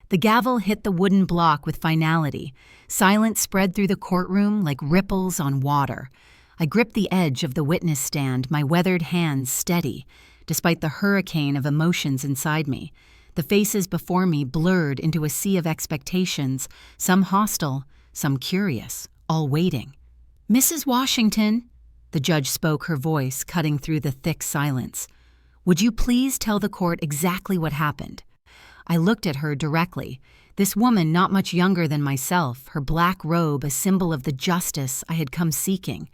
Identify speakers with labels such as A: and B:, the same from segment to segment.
A: The gavel hit the wooden block with finality. Silence spread through the courtroom like ripples on water. I gripped the edge of the witness stand, my weathered hands steady, despite the hurricane of emotions inside me. The faces before me blurred into a sea of expectations, some hostile, some curious, all waiting. "Mrs. Washington," the judge spoke, her voice cutting through the thick silence. "Would you please tell the court exactly what happened?" I looked at her directly. This woman not much younger than myself, her black robe a symbol of the justice I had come seeking.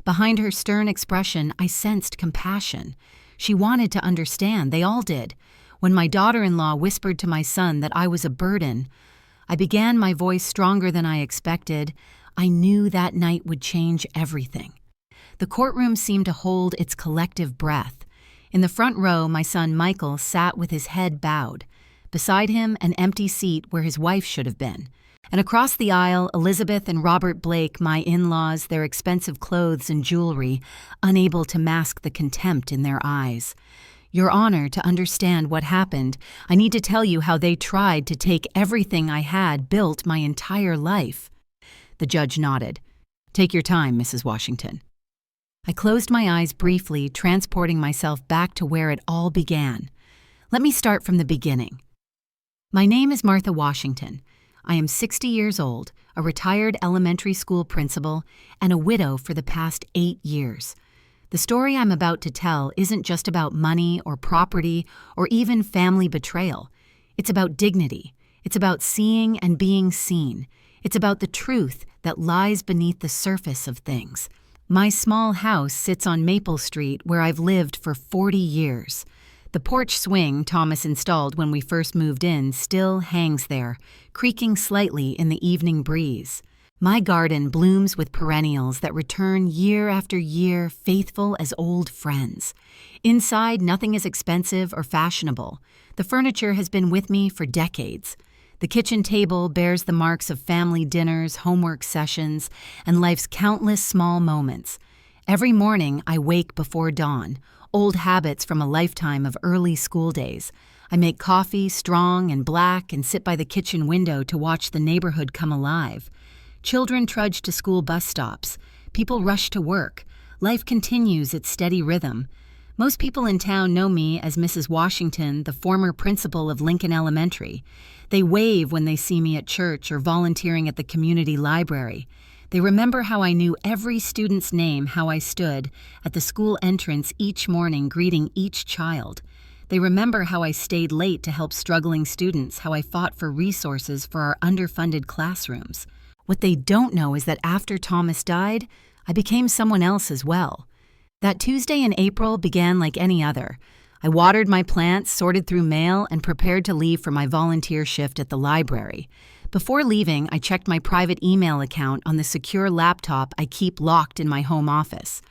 A: Behind her stern expression, I sensed compassion. She wanted to understand, they all did. When my daughter-in-law whispered to my son that I was a burden, I began, my voice stronger than I expected. I knew that night would change everything. The courtroom seemed to hold its collective breath. In the front row, my son Michael sat with his head bowed. Beside him, an empty seat where his wife should have been. And across the aisle, Elizabeth and Robert Blake, my in-laws, their expensive clothes and jewelry, unable to mask the contempt in their eyes. "Your Honor, to understand what happened, I need to tell you how they tried to take everything I had built my entire life." The judge nodded. "Take your time, Mrs. Washington." I closed my eyes briefly, transporting myself back to where it all began. Let me start from the beginning. My name is Martha Washington. I am 60 years old, a retired elementary school principal, and a widow for the past 8 years. The story I'm about to tell isn't just about money or property or even family betrayal. It's about dignity. It's about seeing and being seen. It's about the truth that lies beneath the surface of things. My small house sits on Maple Street, where I've lived for 40 years. The porch swing Thomas installed when we first moved in still hangs there, creaking slightly in the evening breeze. My garden blooms with perennials that return year after year, faithful as old friends. Inside, nothing is expensive or fashionable. The furniture has been with me for decades. The kitchen table bears the marks of family dinners, homework sessions, and life's countless small moments. Every morning, I wake before dawn, old habits from a lifetime of early school days. I make coffee, strong and black, and sit by the kitchen window to watch the neighborhood come alive. Children trudge to school bus stops. People rush to work. Life continues its steady rhythm. Most people in town know me as Mrs. Washington, the former principal of Lincoln Elementary. They wave when they see me at church or volunteering at the community library. They remember how I knew every student's name, how I stood at the school entrance each morning greeting each child. They remember how I stayed late to help struggling students, how I fought for resources for our underfunded classrooms. What they don't know is that after Thomas died, I became someone else as well. That Tuesday in April began like any other. I watered my plants, sorted through mail, and prepared to leave for my volunteer shift at the library. Before leaving, I checked my private email account on the secure laptop I keep locked in my home office.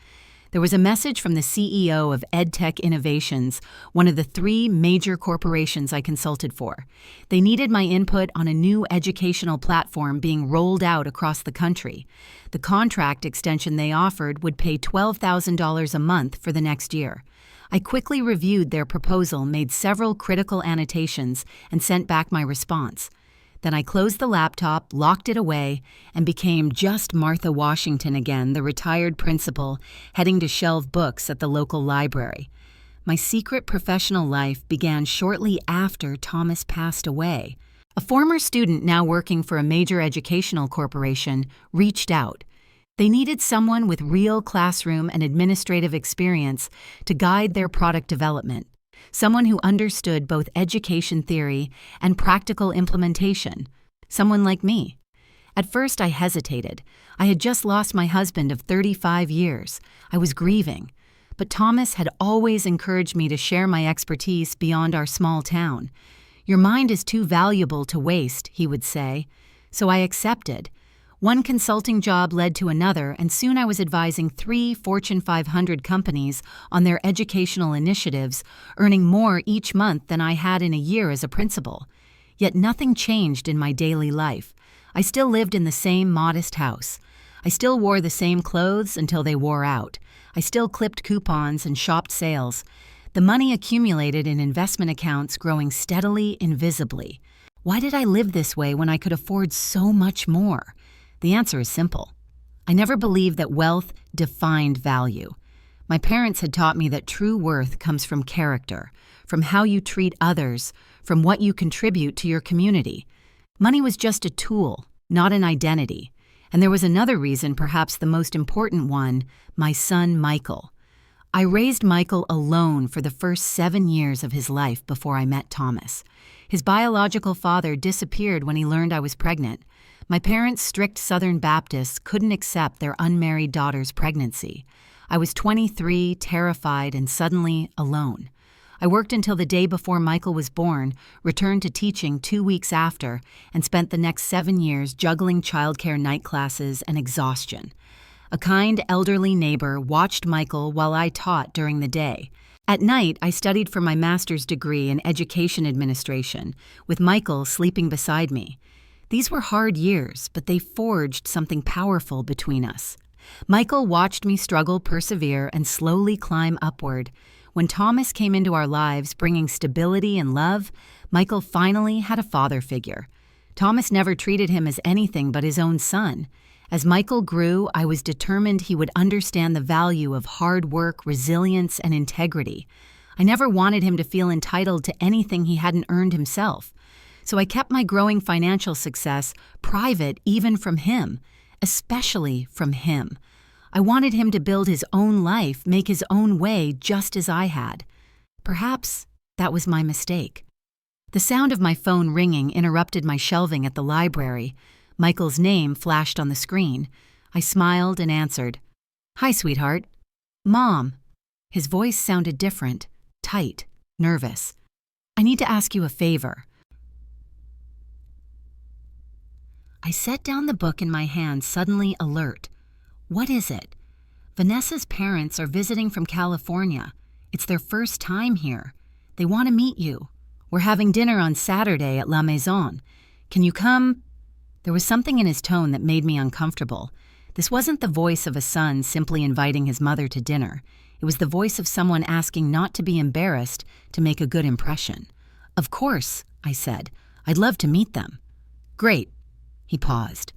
A: There was a message from the CEO of EdTech Innovations, one of the 3 major corporations I consulted for. They needed my input on a new educational platform being rolled out across the country. The contract extension they offered would pay $12,000 a month for the next year. I quickly reviewed their proposal, made several critical annotations, and sent back my response. Then I closed the laptop, locked it away, and became just Martha Washington again, the retired principal, heading to shelve books at the local library. My secret professional life began shortly after Thomas passed away. A former student now working for a major educational corporation reached out. They needed someone with real classroom and administrative experience to guide their product development. Someone who understood both education theory and practical implementation. Someone like me. At first, I hesitated. I had just lost my husband of 35 years. I was grieving. But Thomas had always encouraged me to share my expertise beyond our small town. "Your mind is too valuable to waste," he would say. So I accepted. One consulting job led to another, and soon I was advising 3 Fortune 500 companies on their educational initiatives, earning more each month than I had in a year as a principal. Yet nothing changed in my daily life. I still lived in the same modest house. I still wore the same clothes until they wore out. I still clipped coupons and shopped sales. The money accumulated in investment accounts growing steadily, invisibly. Why did I live this way when I could afford so much more? The answer is simple. I never believed that wealth defined value. My parents had taught me that true worth comes from character, from how you treat others, from what you contribute to your community. Money was just a tool, not an identity. And there was another reason, perhaps the most important one, my son Michael. I raised Michael alone for the first 7 years of his life before I met Thomas. His biological father disappeared when he learned I was pregnant. My parents, strict Southern Baptists, couldn't accept their unmarried daughter's pregnancy. I was 23, terrified, and suddenly alone. I worked until the day before Michael was born, returned to teaching 2 weeks after, and spent the next 7 years juggling childcare night classes and exhaustion. A kind elderly neighbor watched Michael while I taught during the day. At night, I studied for my master's degree in education administration, with Michael sleeping beside me. These were hard years, but they forged something powerful between us. Michael watched me struggle, persevere, and slowly climb upward. When Thomas came into our lives, bringing stability and love, Michael finally had a father figure. Thomas never treated him as anything but his own son. As Michael grew, I was determined he would understand the value of hard work, resilience, and integrity. I never wanted him to feel entitled to anything he hadn't earned himself. So I kept my growing financial success private even from him, especially from him. I wanted him to build his own life, make his own way just as I had. Perhaps that was my mistake. The sound of my phone ringing interrupted my shelving at the library. Michael's name flashed on the screen. I smiled and answered. "Hi, sweetheart." "Mom." His voice sounded different, tight, nervous. "I need to ask you a favor." I set down the book in my hand, suddenly alert. "What is it?" "Vanessa's parents are visiting from California. It's their first time here. They want to meet you. We're having dinner on Saturday at La Maison. Can you come?" There was something in his tone that made me uncomfortable. This wasn't the voice of a son simply inviting his mother to dinner. It was the voice of someone asking not to be embarrassed, to make a good impression. "Of course," I said. "I'd love to meet them." "Great." He paused.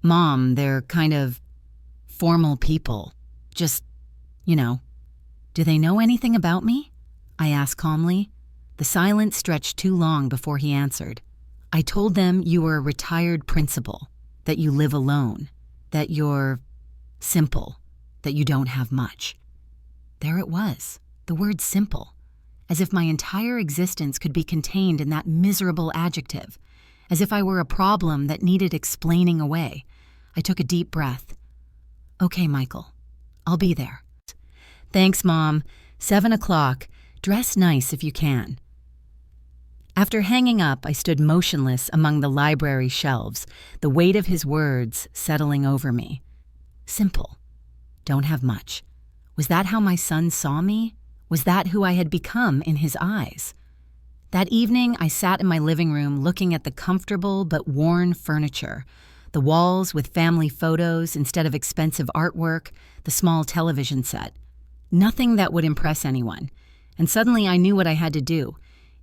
A: "Mom, they're kind of formal people. Just, Do they know anything about me?" I asked calmly. The silence stretched too long before he answered. "I told them you were a retired principal, that you live alone, that you're simple, that you don't have much." There it was, the word simple, as if my entire existence could be contained in that miserable adjective, as if I were a problem that needed explaining away. I took a deep breath. "Okay, Michael, I'll be there." "Thanks, Mom. 7 o'clock. Dress nice if you can." After hanging up, I stood motionless among the library shelves, the weight of his words settling over me. Simple. Don't have much. Was that how my son saw me? Was that who I had become in his eyes? That evening, I sat in my living room looking at the comfortable but worn furniture, the walls with family photos instead of expensive artwork, the small television set. Nothing that would impress anyone. And suddenly I knew what I had to do.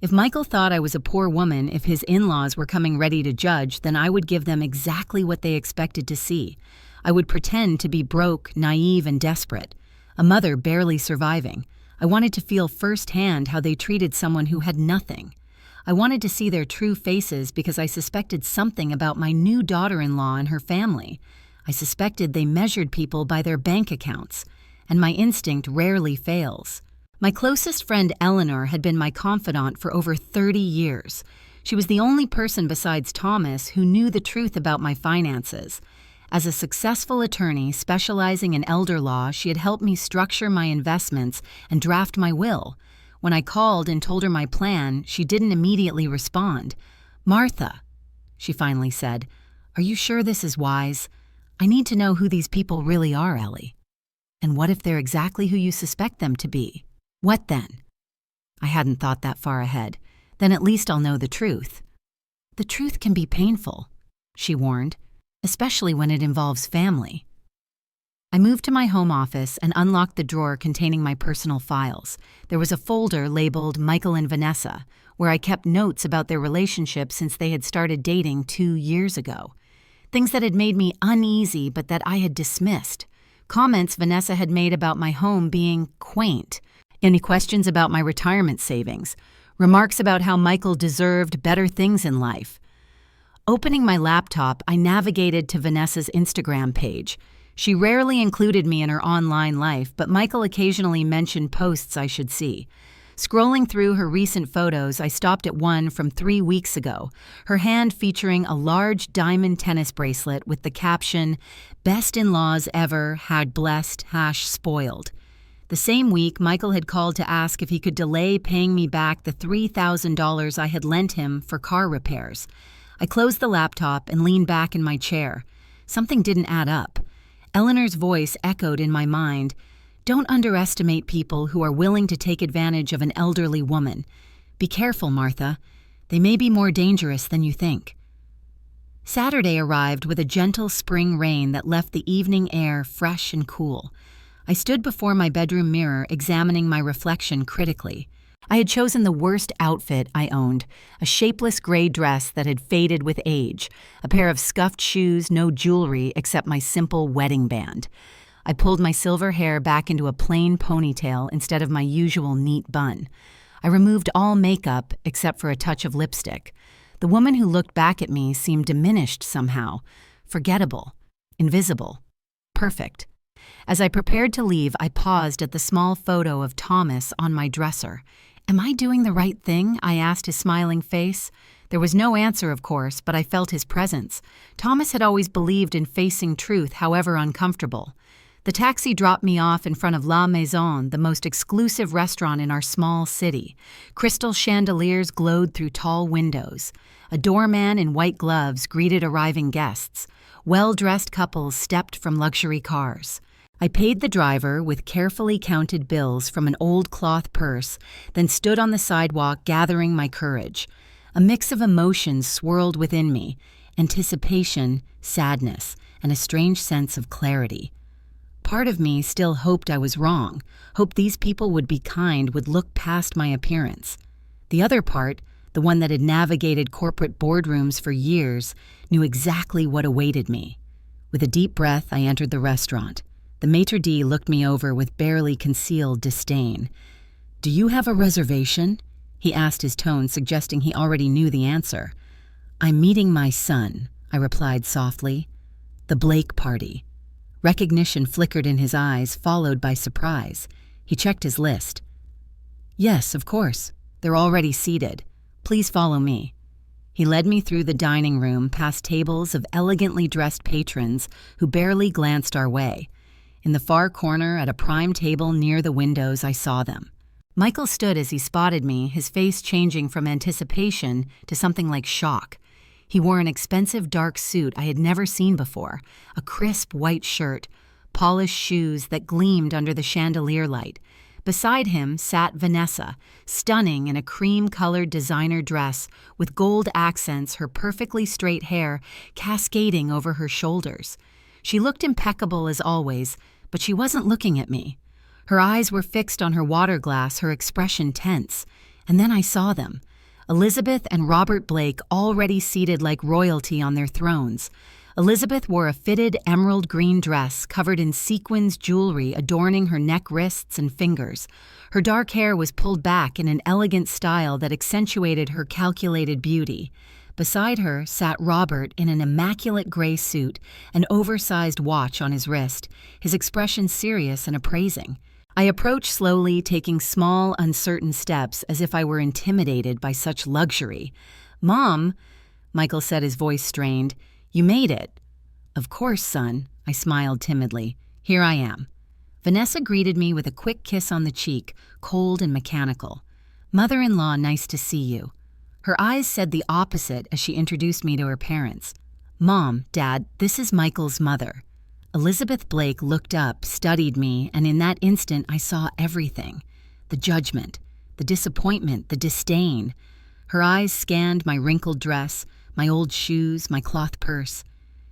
A: If Michael thought I was a poor woman, if his in-laws were coming ready to judge, then I would give them exactly what they expected to see. I would pretend to be broke, naive, and desperate, a mother barely surviving. I wanted to feel firsthand how they treated someone who had nothing. I wanted to see their true faces because I suspected something about my new daughter-in-law and her family. I suspected they measured people by their bank accounts, and my instinct rarely fails. My closest friend Eleanor had been my confidant for over 30 years. She was the only person besides Thomas who knew the truth about my finances. As a successful attorney specializing in elder law, she had helped me structure my investments and draft my will. When I called and told her my plan, she didn't immediately respond. "Martha," she finally said, "are you sure this is wise? I need to know who these people really are, Ellie. And what if they're exactly who you suspect them to be? What then?" I hadn't thought that far ahead. Then at least I'll know the truth. "The truth can be painful," she warned, "especially when it involves family." I moved to my home office and unlocked the drawer containing my personal files. There was a folder labeled Michael and Vanessa, where I kept notes about their relationship since they had started dating 2 years ago. Things that had made me uneasy but that I had dismissed. Comments Vanessa had made about my home being quaint. Any questions about my retirement savings. Remarks about how Michael deserved better things in life. Opening my laptop, I navigated to Vanessa's Instagram page. She rarely included me in her online life, but Michael occasionally mentioned posts I should see. Scrolling through her recent photos, I stopped at one from 3 weeks ago, her hand featuring a large diamond tennis bracelet with the caption, "Best in-laws ever, had blessed, spoiled." The same week, Michael had called to ask if he could delay paying me back the $3,000 I had lent him for car repairs. I closed the laptop and leaned back in my chair. Something didn't add up. Eleanor's voice echoed in my mind. Don't underestimate people who are willing to take advantage of an elderly woman. Be careful, Martha. They may be more dangerous than you think. Saturday arrived with a gentle spring rain that left the evening air fresh and cool. I stood before my bedroom mirror examining my reflection critically. I had chosen the worst outfit I owned, a shapeless gray dress that had faded with age, a pair of scuffed shoes, no jewelry except my simple wedding band. I pulled my silver hair back into a plain ponytail instead of my usual neat bun. I removed all makeup except for a touch of lipstick. The woman who looked back at me seemed diminished somehow, forgettable, invisible, perfect. As I prepared to leave, I paused at the small photo of Thomas on my dresser. Am I doing the right thing? I asked his smiling face. There was no answer, of course, but I felt his presence. Thomas had always believed in facing truth, however uncomfortable. The taxi dropped me off in front of La Maison, the most exclusive restaurant in our small city. Crystal chandeliers glowed through tall windows. A doorman in white gloves greeted arriving guests. Well-dressed couples stepped from luxury cars. I paid the driver with carefully counted bills from an old cloth purse, then stood on the sidewalk gathering my courage. A mix of emotions swirled within me, anticipation, sadness, and a strange sense of clarity. Part of me still hoped I was wrong, hoped these people would be kind, would look past my appearance. The other part, the one that had navigated corporate boardrooms for years, knew exactly what awaited me. With a deep breath, I entered the restaurant. The maitre d' looked me over with barely concealed disdain. "Do you have a reservation?" he asked, his tone suggesting he already knew the answer. "I'm meeting my son," I replied softly. "The Blake party." Recognition flickered in his eyes, followed by surprise. He checked his list. "Yes, of course. They're already seated. Please follow me." He led me through the dining room, past tables of elegantly dressed patrons who barely glanced our way. In the far corner, at a prime table near the windows, I saw them. Michael stood as he spotted me, his face changing from anticipation to something like shock. He wore an expensive dark suit I had never seen before, a crisp white shirt, polished shoes that gleamed under the chandelier light. Beside him sat Vanessa, stunning in a cream-colored designer dress with gold accents, her perfectly straight hair cascading over her shoulders. She looked impeccable as always, but she wasn't looking at me. Her eyes were fixed on her water glass, her expression tense. And then I saw them. Elizabeth and Robert Blake already seated like royalty on their thrones. Elizabeth wore a fitted emerald green dress covered in sequins jewelry adorning her neck, wrists, and fingers. Her dark hair was pulled back in an elegant style that accentuated her calculated beauty. Beside her sat Robert in an immaculate gray suit, an oversized watch on his wrist, his expression serious and appraising. I approached slowly, taking small, uncertain steps as if I were intimidated by such luxury. "Mom," Michael said, his voice strained, "you made it." "Of course, son," I smiled timidly. "Here I am." Vanessa greeted me with a quick kiss on the cheek, cold and mechanical. "Mother-in-law, nice to see you." Her eyes said the opposite as she introduced me to her parents. "Mom, Dad, this is Michael's mother." Elizabeth Blake looked up, studied me, and in that instant I saw everything. The judgment, the disappointment, the disdain. Her eyes scanned my wrinkled dress, my old shoes, my cloth purse.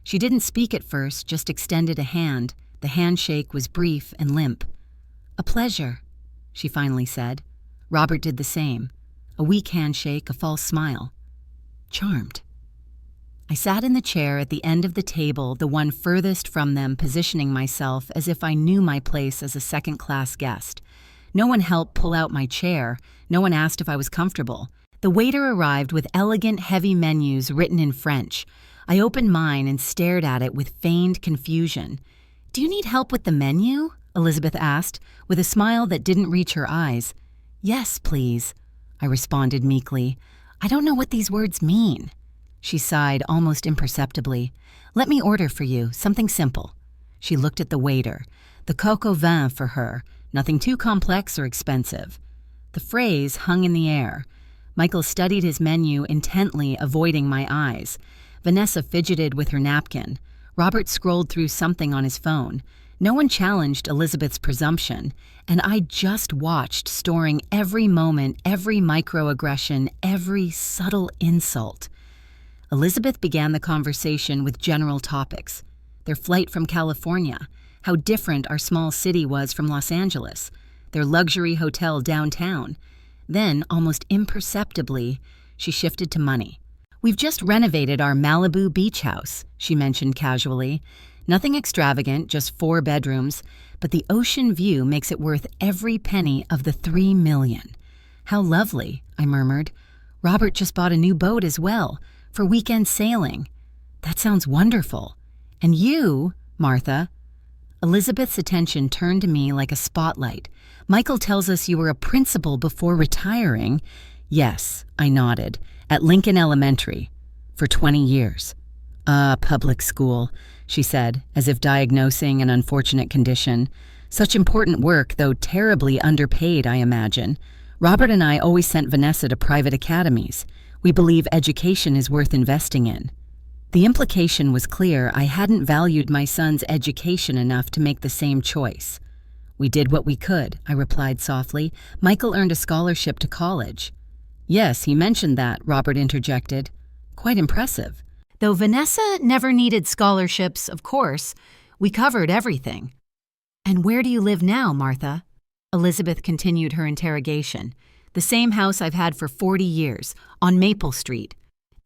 A: She didn't speak at first, just extended a hand, The handshake was brief and limp. "A pleasure," she finally said. Robert did the same. A weak handshake, a false smile. Charmed. I sat in the chair at the end of the table, the one furthest from them, positioning myself as if I knew my place as a second-class guest. No one helped pull out my chair. No one asked if I was comfortable. The waiter arrived with elegant, heavy menus written in French. I opened mine and stared at it with feigned confusion. "Do you need help with the menu?" Elizabeth asked, with a smile that didn't reach her eyes. "Yes, please," I responded meekly. "I don't know what these words mean." She sighed almost imperceptibly. "Let me order for you, something simple." She looked at the waiter. The coq au vin for her, nothing too complex or expensive. The phrase hung in the air. Michael studied his menu intently, avoiding my eyes. Vanessa fidgeted with her napkin. Robert scrolled through something on his phone. No one challenged Elizabeth's presumption, and I just watched, storing every moment, every microaggression, every subtle insult. Elizabeth began the conversation with general topics. Their flight from California, how different our small city was from Los Angeles, their luxury hotel downtown. Then, almost imperceptibly, she shifted to money. "We've just renovated our Malibu beach house," she mentioned casually. "Nothing extravagant, just 4 bedrooms, but the ocean view makes it worth every penny of the $3 million. "How lovely," I murmured. "Robert just bought a new boat as well, for weekend sailing." "That sounds wonderful. And you, Martha?" Elizabeth's attention turned to me like a spotlight. "Michael tells us you were a principal before retiring." "Yes," I nodded, "at Lincoln Elementary, for 20 years. Public school," she said, as if diagnosing an unfortunate condition. "Such important work, though terribly underpaid, I imagine. Robert and I always sent Vanessa to private academies. We believe education is worth investing in." The implication was clear. I hadn't valued my son's education enough to make the same choice. "We did what we could," I replied softly. "Michael earned a scholarship to college." "Yes, he mentioned that," Robert interjected. "Quite impressive." "Though Vanessa never needed scholarships, of course. We covered everything." "And where do you live now, Martha?" Elizabeth continued her interrogation. "The same house I've had for 40 years, on Maple Street."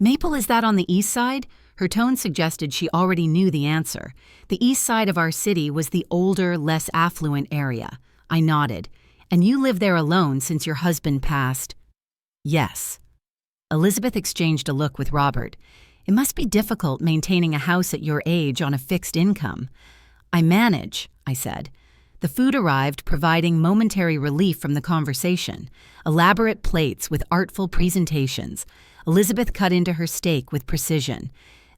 A: "Maple, is that on the east side?" Her tone suggested she already knew the answer. "The east side of our city was the older, less affluent area." I nodded. "And you live there alone since your husband passed?" "Yes." Elizabeth exchanged a look with Robert. "It must be difficult maintaining a house at your age on a fixed income." "I manage," I said. The food arrived, providing momentary relief from the conversation. Elaborate plates with artful presentations. Elizabeth cut into her steak with precision.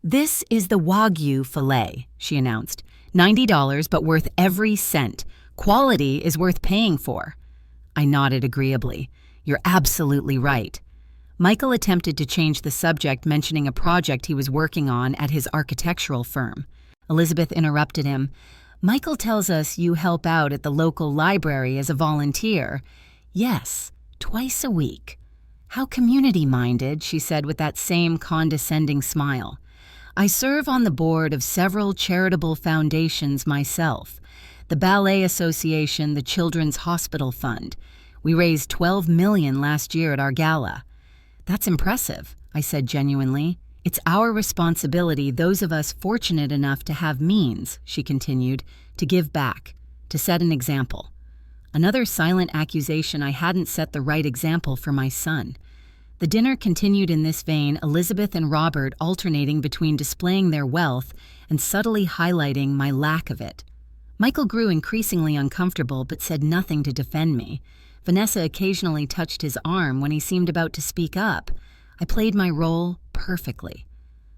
A: "This is the Wagyu filet," she announced. $90, but worth every cent. Quality is worth paying for." I nodded agreeably. "You're absolutely right." Michael attempted to change the subject, mentioning a project he was working on at his architectural firm. Elizabeth interrupted him. "Michael tells us you help out at the local library as a volunteer." "Yes, twice a week." "How community-minded," she said with that same condescending smile. "I serve on the board of several charitable foundations myself. The Ballet Association, the Children's Hospital Fund. We raised $12 million last year at our gala." "That's impressive," I said genuinely. "It's our responsibility, those of us fortunate enough to have means," she continued, "to give back, to set an example." Another silent accusation I hadn't set the right example for my son. The dinner continued in this vein, Elizabeth and Robert alternating between displaying their wealth and subtly highlighting my lack of it. Michael grew increasingly uncomfortable but said nothing to defend me. Vanessa occasionally touched his arm when he seemed about to speak up. I played my role perfectly.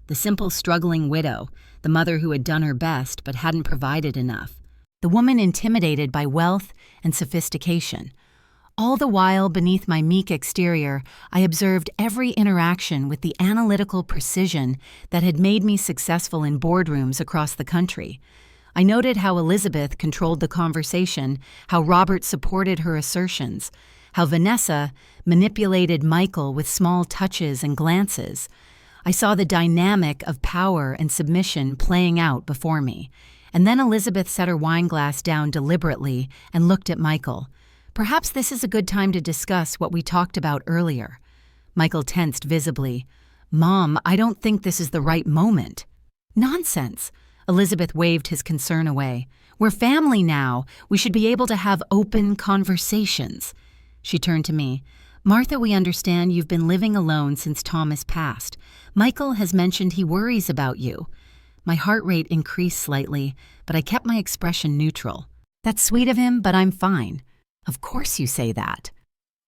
A: The simple, struggling widow, the mother who had done her best but hadn't provided enough. The woman intimidated by wealth and sophistication. All the while, beneath my meek exterior, I observed every interaction with the analytical precision that had made me successful in boardrooms across the country. I noted how Elizabeth controlled the conversation, how Robert supported her assertions, how Vanessa manipulated Michael with small touches and glances. I saw the dynamic of power and submission playing out before me, And then Elizabeth set her wine glass down deliberately and looked at Michael. Perhaps this is a good time to discuss what we talked about earlier. Michael tensed visibly. Mom, I don't think this is the right moment. Nonsense. Elizabeth waved his concern away. We're family now. We should be able to have open conversations. She turned to me. Martha, we understand you've been living alone since Thomas passed. Michael has mentioned he worries about you. My heart rate increased slightly, but I kept my expression neutral. That's sweet of him, but I'm fine. Of course you say that.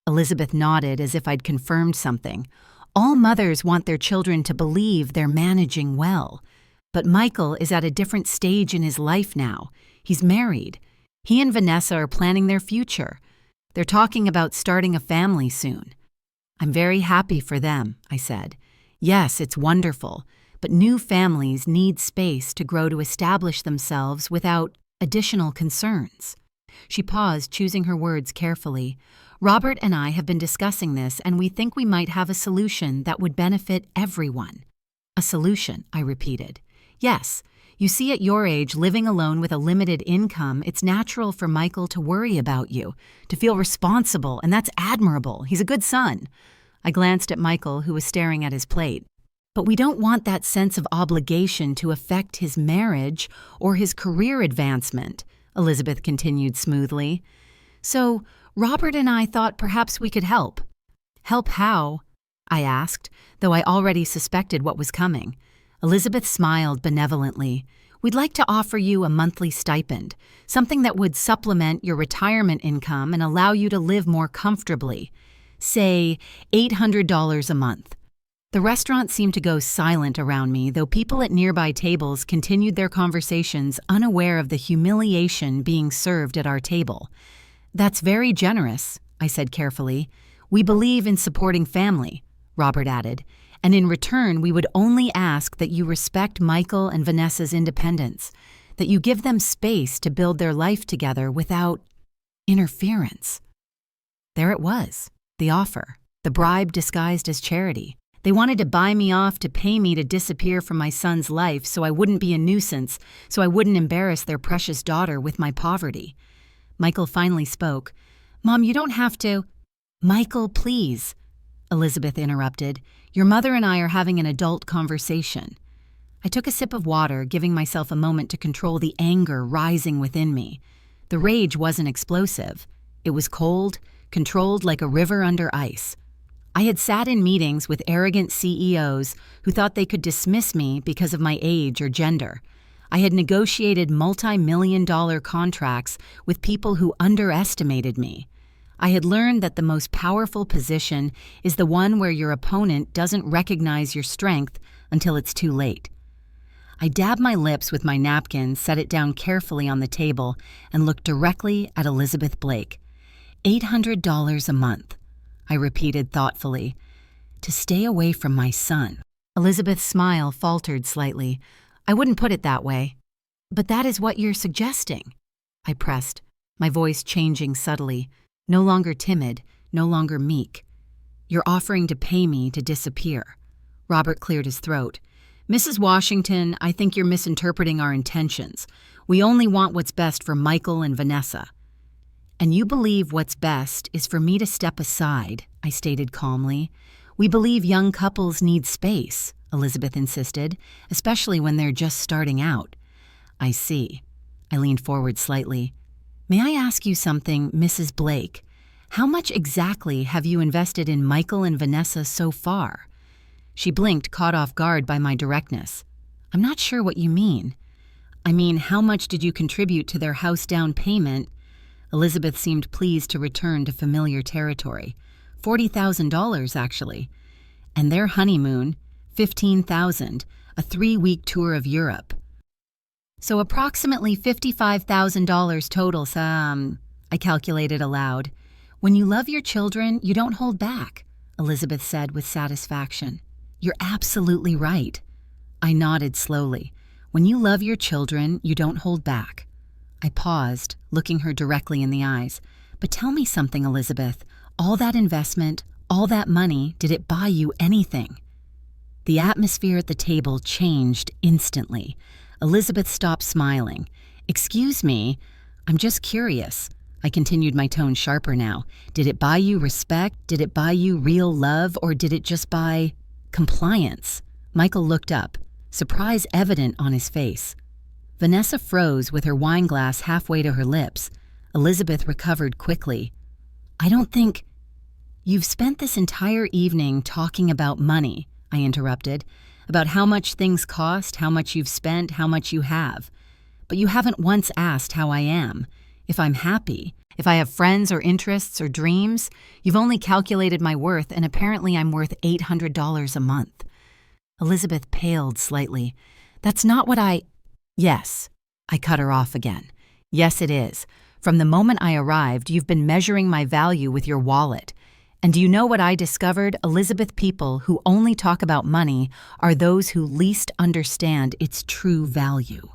A: Elizabeth nodded as if I'd confirmed something. All mothers want their children to believe they're managing well. But Michael is at a different stage in his life now. He's married. He and Vanessa are planning their future. They're talking about starting a family soon. I'm very happy for them, I said. Yes, it's wonderful, but new families need space to grow to establish themselves without additional concerns. She paused, choosing her words carefully. Robert and I have been discussing this, and we think we might have a solution that would benefit everyone. A solution, I repeated. Yes. You see, at your age, living alone with a limited income, it's natural for Michael to worry about you, to feel responsible, and that's admirable. He's a good son. I glanced at Michael, who was staring at his plate. But we don't want that sense of obligation to affect his marriage or his career advancement, Elizabeth continued smoothly. So, Robert and I thought perhaps we could help. Help how? I asked, though I already suspected what was coming. Elizabeth smiled benevolently. We'd like to offer you a monthly stipend, something that would supplement your retirement income and allow you to live more comfortably. Say, $800 a month. The restaurant seemed to go silent around me, though people at nearby tables continued their conversations unaware of the humiliation being served at our table. That's very generous, I said carefully. We believe in supporting family, Robert added. And in return, we would only ask that you respect Michael and Vanessa's independence, that you give them space to build their life together without interference. There it was, the offer, the bribe disguised as charity. They wanted to buy me off to pay me to disappear from my son's life so I wouldn't be a nuisance, so I wouldn't embarrass their precious daughter with my poverty. Michael finally spoke. Mom, you don't have to. Michael, please, Elizabeth interrupted. Your mother and I are having an adult conversation. I took a sip of water, giving myself a moment to control the anger rising within me. The rage wasn't explosive. It was cold, controlled like a river under ice. I had sat in meetings with arrogant CEOs who thought they could dismiss me because of my age or gender. I had negotiated multi-million-dollar contracts with people who underestimated me. I had learned that the most powerful position is the one where your opponent doesn't recognize your strength until it's too late. I dabbed my lips with my napkin, set it down carefully on the table, and looked directly at Elizabeth Blake. $800 a month, I repeated thoughtfully, to stay away from my son. Elizabeth's smile faltered slightly. I wouldn't put it that way. But that is what you're suggesting, I pressed, my voice changing subtly. No longer timid, no longer meek. You're offering to pay me to disappear. Robert cleared his throat. Mrs. Washington, I think you're misinterpreting our intentions. We only want what's best for Michael and Vanessa. And you believe what's best is for me to step aside, I stated calmly. We believe young couples need space, Elizabeth insisted, especially when they're just starting out. I see. I leaned forward slightly. May I ask you something, Mrs. Blake? How much exactly have you invested in Michael and Vanessa so far? She blinked, caught off guard by my directness. I'm not sure what you mean. I mean, how much did you contribute to their house down payment? Elizabeth seemed pleased to return to familiar territory. $40,000, actually. And their honeymoon, $15,000, a 3-week tour of Europe. So approximately $55,000 total, I calculated aloud. When you love your children, you don't hold back, Elizabeth said with satisfaction. You're absolutely right. I nodded slowly. When you love your children, you don't hold back. I paused, looking her directly in the eyes. But tell me something, Elizabeth. All that investment, all that money, did it buy you anything? The atmosphere at the table changed instantly. Elizabeth stopped smiling. "Excuse me, I'm just curious." I continued, my tone sharper now. "Did it buy you respect? Did it buy you real love? Or did it just buy compliance?" Michael looked up, surprise evident on his face. Vanessa froze with her wine glass halfway to her lips. Elizabeth recovered quickly. "I don't think—" "You've spent this entire evening talking about money," I interrupted, "about how much things cost, how much you've spent, how much you have. But you haven't once asked how I am, if I'm happy, if I have friends or interests or dreams. You've only calculated my worth, and apparently I'm worth $800 a month." Elizabeth paled slightly. "That's not what I—" "Yes," I cut her off again. "Yes, it is. From the moment I arrived, you've been measuring my value with your wallet. And do you know what I discovered? Elizabeth, people who only talk about money are those who least understand its true value."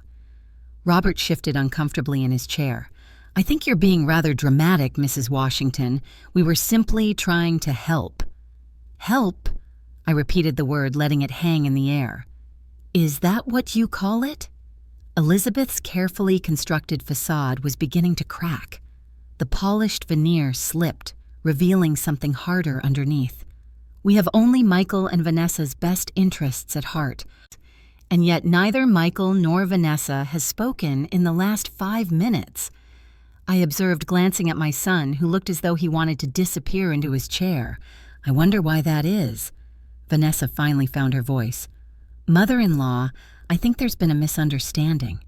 A: Robert shifted uncomfortably in his chair. "I think you're being rather dramatic, Mrs. Washington. We were simply trying to help." "Help?" I repeated the word, letting it hang in the air. "Is that what you call it?" Elizabeth's carefully constructed facade was beginning to crack. The polished veneer slipped, revealing something harder underneath. "We have only Michael and Vanessa's best interests at heart. And yet neither Michael nor Vanessa has spoken in the last 5 minutes. I observed, glancing at my son, who looked as though he wanted to disappear into his chair. "I wonder why that is." Vanessa finally found her voice. "Mother-in-law, I think there's been a misunderstanding."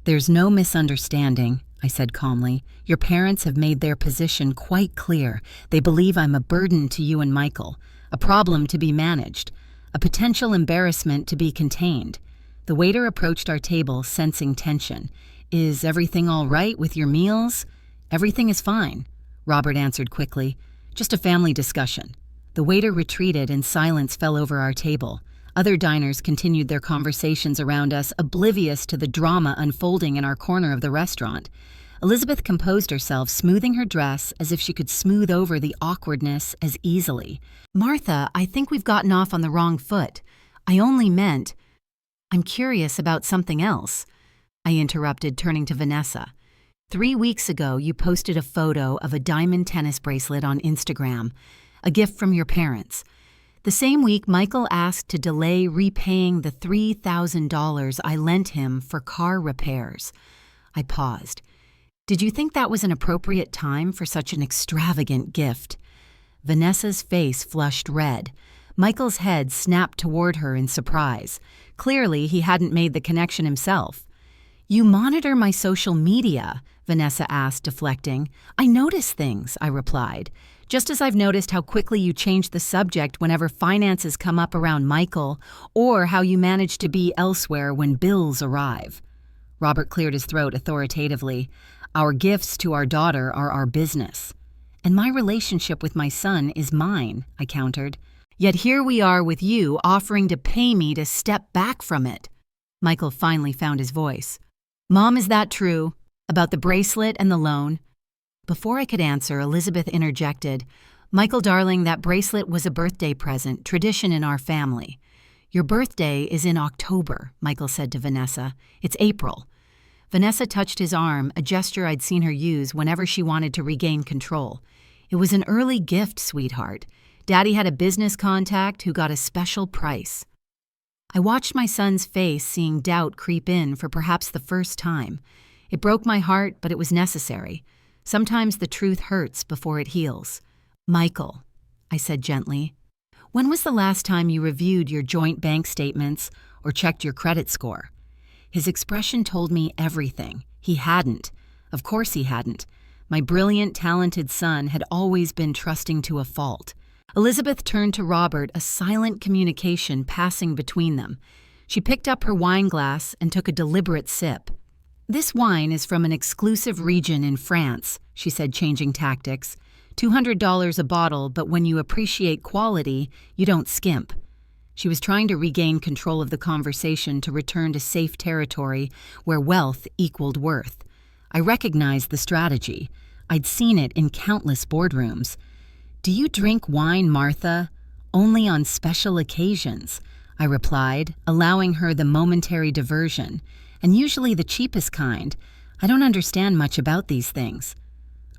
A: "There's no misunderstanding," I said calmly. "Your parents have made their position quite clear. They believe I'm a burden to you and Michael, a problem to be managed, a potential embarrassment to be contained." The waiter approached our table, sensing tension. "Is everything all right with your meals?" "Everything is fine," Robert answered quickly. "Just a family discussion." The waiter retreated and silence fell over our table. Other diners continued their conversations around us, oblivious to the drama unfolding in our corner of the restaurant. Elizabeth composed herself, smoothing her dress as if she could smooth over the awkwardness as easily. "Martha, I think we've gotten off on the wrong foot. I only meant—" "I'm curious about something else," I interrupted, turning to Vanessa. 3 weeks ago, you posted a photo of a diamond tennis bracelet on Instagram, a gift from your parents. The same week, Michael asked to delay repaying the $3,000 I lent him for car repairs. I paused. "Did you think that was an appropriate time for such an extravagant gift?" Vanessa's face flushed red. Michael's head snapped toward her in surprise. Clearly, he hadn't made the connection himself. "You monitor my social media?" Vanessa asked, deflecting. "I notice things," I replied, "just as I've noticed how quickly you change the subject whenever finances come up around Michael, or how you manage to be elsewhere when bills arrive." Robert cleared his throat authoritatively. "Our gifts to our daughter are our business." "And my relationship with my son is mine," I countered. "Yet here we are with you offering to pay me to step back from it." Michael finally found his voice. "Mom, is that true? About the bracelet and the loan?" Before I could answer, Elizabeth interjected. "Michael, darling, that bracelet was a birthday present, tradition in our family." "Your birthday is in October," Michael said to Vanessa. "It's April." Vanessa touched his arm, a gesture I'd seen her use whenever she wanted to regain control. "It was an early gift, sweetheart. Daddy had a business contact who got a special price." I watched my son's face, seeing doubt creep in for perhaps the first time. It broke my heart, but it was necessary. Sometimes the truth hurts before it heals. "Michael," I said gently, "when was the last time you reviewed your joint bank statements or checked your credit score?" His expression told me everything. He hadn't. Of course he hadn't. My brilliant, talented son had always been trusting to a fault. Elizabeth turned to Robert, a silent communication passing between them. She picked up her wine glass and took a deliberate sip. "This wine is from an exclusive region in France," she said, changing tactics. $200 a bottle, but when you appreciate quality, you don't skimp." She was trying to regain control of the conversation to return to safe territory where wealth equaled worth. I recognized the strategy. I'd seen it in countless boardrooms. "Do you drink wine, Martha?" "Only on special occasions." I replied, allowing her the momentary diversion, and usually the cheapest kind. I don't understand much about these things.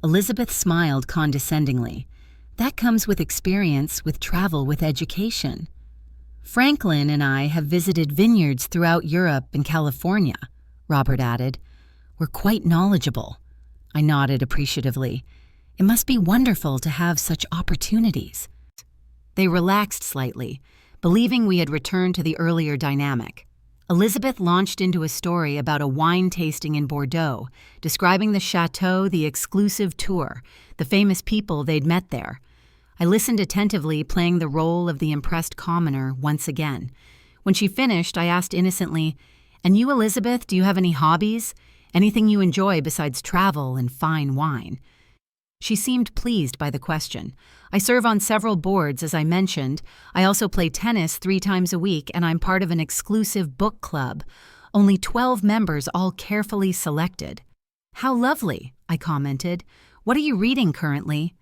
A: Elizabeth smiled condescendingly. That comes with experience, with travel, with education. Franklin and I have visited vineyards throughout Europe and California, Robert added. We're quite knowledgeable. I nodded appreciatively. It must be wonderful to have such opportunities. They relaxed slightly, believing we had returned to the earlier dynamic. Elizabeth launched into a story about a wine tasting in Bordeaux, describing the chateau, the exclusive tour, the famous people they'd met there. I listened attentively, playing the role of the impressed commoner once again. When she finished, I asked innocently, "And you, Elizabeth, do you have any hobbies? Anything you enjoy besides travel and fine wine?" She seemed pleased by the question. I serve on several boards, as I mentioned. I also play tennis 3 times a week, and I'm part of an exclusive book club. Only 12 members, all carefully selected. How lovely, I commented. What are you reading currently?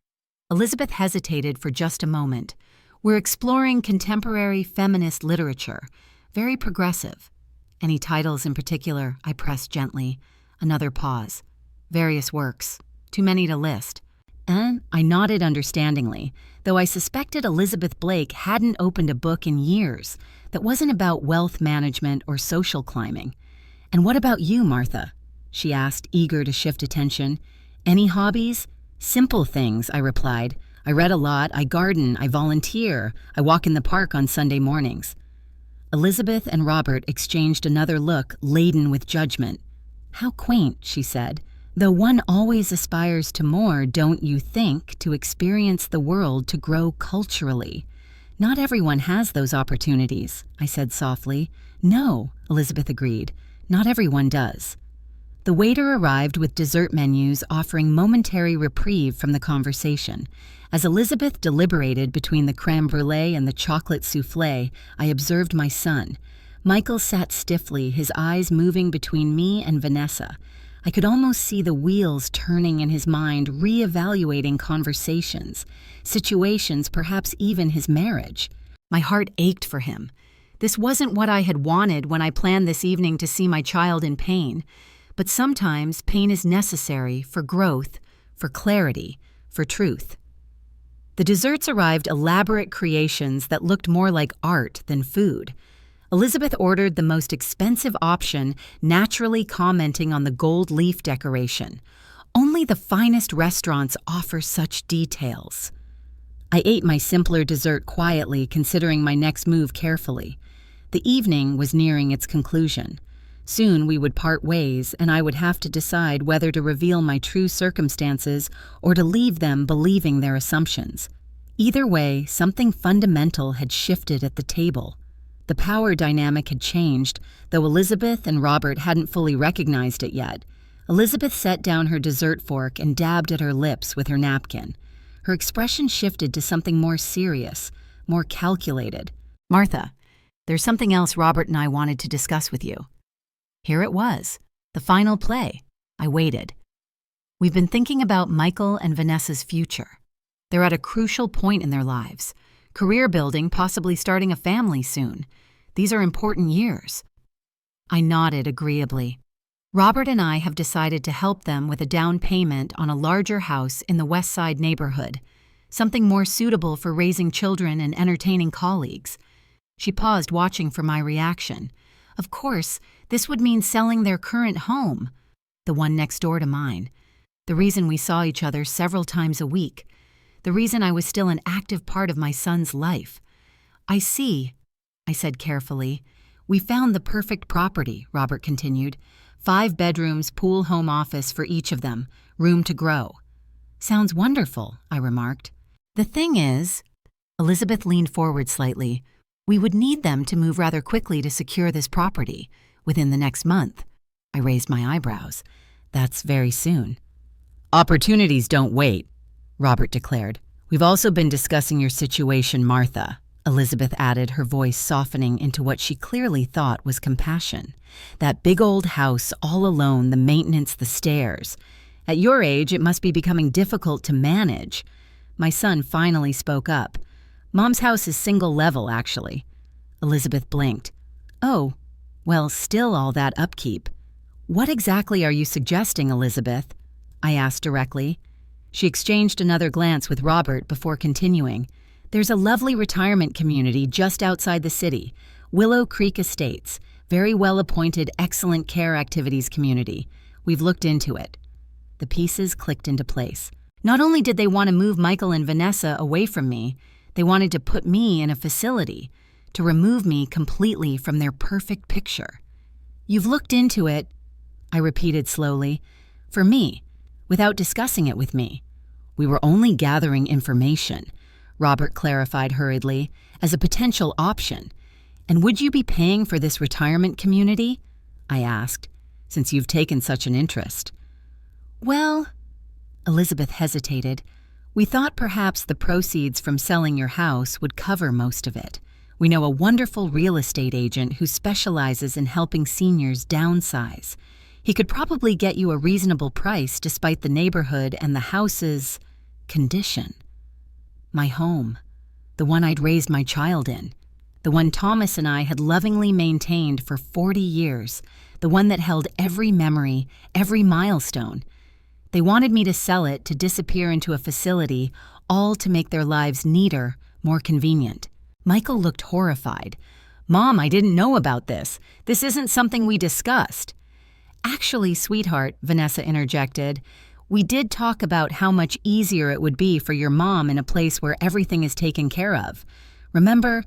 A: Elizabeth hesitated for just a moment. We're exploring contemporary feminist literature. Very progressive. Any titles in particular? I pressed gently. Another pause. Various works. Too many to list. And I nodded understandingly, though I suspected Elizabeth Blake hadn't opened a book in years that wasn't about wealth management or social climbing. "And what about you, Martha?" she asked, eager to shift attention. "Any hobbies?" "Simple things," I replied. "I read a lot, I garden, I volunteer, I walk in the park on Sunday mornings." Elizabeth and Robert exchanged another look laden with judgment. "How quaint," she said. "Though one always aspires to more, don't you think, to experience the world, to grow culturally? Not everyone has those opportunities," I said softly. "No," Elizabeth agreed. "Not everyone does." The waiter arrived with dessert menus offering momentary reprieve from the conversation. As Elizabeth deliberated between the crème brûlée and the chocolate soufflé, I observed my son. Michael sat stiffly, his eyes moving between me and Vanessa. I could almost see the wheels turning in his mind, re-evaluating conversations, situations, perhaps even his marriage. My heart ached for him. This wasn't what I had wanted when I planned this evening to see my child in pain. But sometimes pain is necessary for growth, for clarity, for truth. The desserts arrived elaborate creations that looked more like art than food. Elizabeth ordered the most expensive option, naturally commenting on the gold leaf decoration. Only the finest restaurants offer such details. I ate my simpler dessert quietly, considering my next move carefully. The evening was nearing its conclusion. Soon we would part ways, and I would have to decide whether to reveal my true circumstances or to leave them believing their assumptions. Either way, something fundamental had shifted at the table. The power dynamic had changed, though Elizabeth and Robert hadn't fully recognized it yet. Elizabeth set down her dessert fork and dabbed at her lips with her napkin. Her expression shifted to something more serious, more calculated. "Martha, there's something else Robert and I wanted to discuss with you." Here it was, the final play. I waited. "We've been thinking about Michael and Vanessa's future. They're at a crucial point in their lives. Career building, possibly starting a family soon. These are important years." I nodded agreeably. "Robert and I have decided to help them with a down payment on a larger house in the West Side neighborhood, something more suitable for raising children and entertaining colleagues." She paused, watching for my reaction. Of course, this would mean selling their current home, the one next door to mine. The reason we saw each other several times a week. The reason I was still an active part of my son's life. "I see," I said carefully. "We found the perfect property," Robert continued. 5 bedrooms, pool, home office for each of them. Room to grow. "Sounds wonderful," I remarked. "The thing is," Elizabeth leaned forward slightly, "we would need them to move rather quickly to secure this property, within the next month." I raised my eyebrows. "That's very soon." "Opportunities don't wait," Robert declared. "We've also been discussing your situation, Martha," Elizabeth added, her voice softening into what she clearly thought was compassion. "That big old house, all alone, the maintenance, the stairs. At your age, it must be becoming difficult to manage." My son finally spoke up. "Mom's house is single level, actually." Elizabeth blinked. Oh, well, still all that upkeep. What exactly are you suggesting, Elizabeth? I asked directly. She exchanged another glance with Robert before continuing. There's a lovely retirement community just outside the city, Willow Creek Estates. Very well-appointed, excellent care activities community. We've looked into it. The pieces clicked into place. Not only did they want to move Michael and Vanessa away from me, they wanted to put me in a facility, to remove me completely from their perfect picture. You've looked into it, I repeated slowly, for me, without discussing it with me. We were only gathering information, Robert clarified hurriedly, as a potential option. And would you be paying for this retirement community? I asked, since you've taken such an interest. Well, Elizabeth hesitated. We thought perhaps the proceeds from selling your house would cover most of it. We know a wonderful real estate agent who specializes in helping seniors downsize. He could probably get you a reasonable price despite the neighborhood and the house's condition. My home, the one I'd raised my child in, the one Thomas and I had lovingly maintained for 40 years, the one that held every memory, every milestone. They wanted me to sell it to disappear into a facility, all to make their lives neater, more convenient. Michael looked horrified. Mom, I didn't know about this. This isn't something we discussed. Actually, sweetheart, Vanessa interjected, we did talk about how much easier it would be for your mom in a place where everything is taken care of. Remember,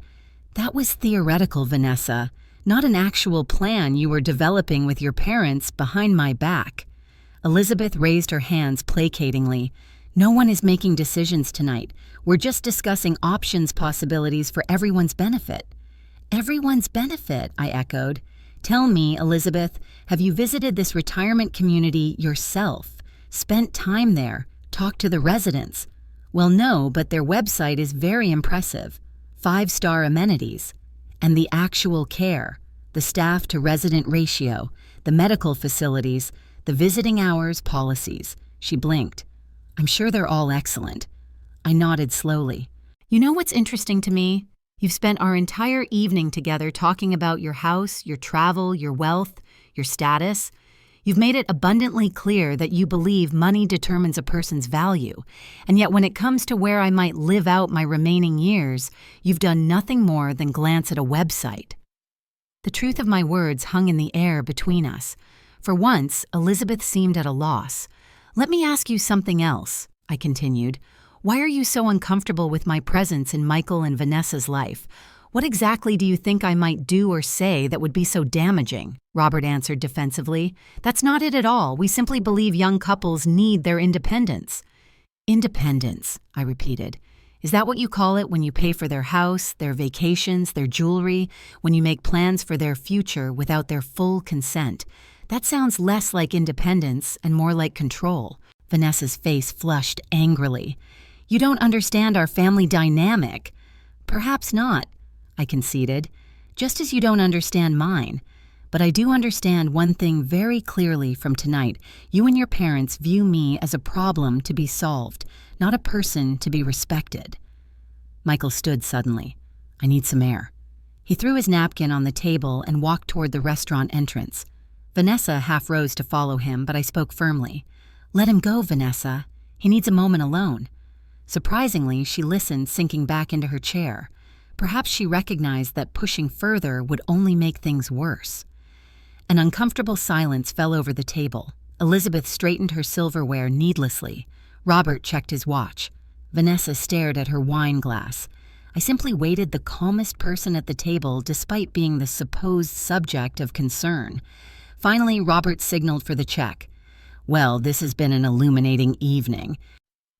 A: that was theoretical, Vanessa, not an actual plan you were developing with your parents behind my back. Elizabeth raised her hands placatingly. No one is making decisions tonight. We're just discussing options possibilities for everyone's benefit. Everyone's benefit, I echoed. Tell me, Elizabeth, have you visited this retirement community yourself? Spent time there? Talked to the residents? Well, no, but their website is very impressive. 5-star amenities. And the actual care, the staff-to-resident ratio, the medical facilities, the visiting hours policies. She blinked. I'm sure they're all excellent. I nodded slowly. You know what's interesting to me? You've spent our entire evening together talking about your house, your travel, your wealth, your status. You've made it abundantly clear that you believe money determines a person's value, and yet when it comes to where I might live out my remaining years, you've done nothing more than glance at a website. The truth of my words hung in the air between us. For once, Elizabeth seemed at a loss. Let me ask you something else, I continued. Why are you so uncomfortable with my presence in Michael and Vanessa's life? What exactly do you think I might do or say that would be so damaging? Robert answered defensively. That's not it at all. We simply believe young couples need their independence. Independence, I repeated. Is that what you call it when you pay for their house, their vacations, their jewelry, when you make plans for their future without their full consent? That sounds less like independence and more like control. Vanessa's face flushed angrily. You don't understand our family dynamic. Perhaps not, I conceded, just as you don't understand mine. But I do understand one thing very clearly from tonight. You and your parents view me as a problem to be solved, not a person to be respected. Michael stood suddenly. I need some air. He threw his napkin on the table and walked toward the restaurant entrance. Vanessa half rose to follow him, but I spoke firmly. Let him go, Vanessa. He needs a moment alone. Surprisingly, she listened, sinking back into her chair. Perhaps she recognized that pushing further would only make things worse. An uncomfortable silence fell over the table. Elizabeth straightened her silverware needlessly. Robert checked his watch. Vanessa stared at her wine glass. I simply waited the calmest person at the table despite being the supposed subject of concern. Finally, Robert signaled for the check. Well, this has been an illuminating evening.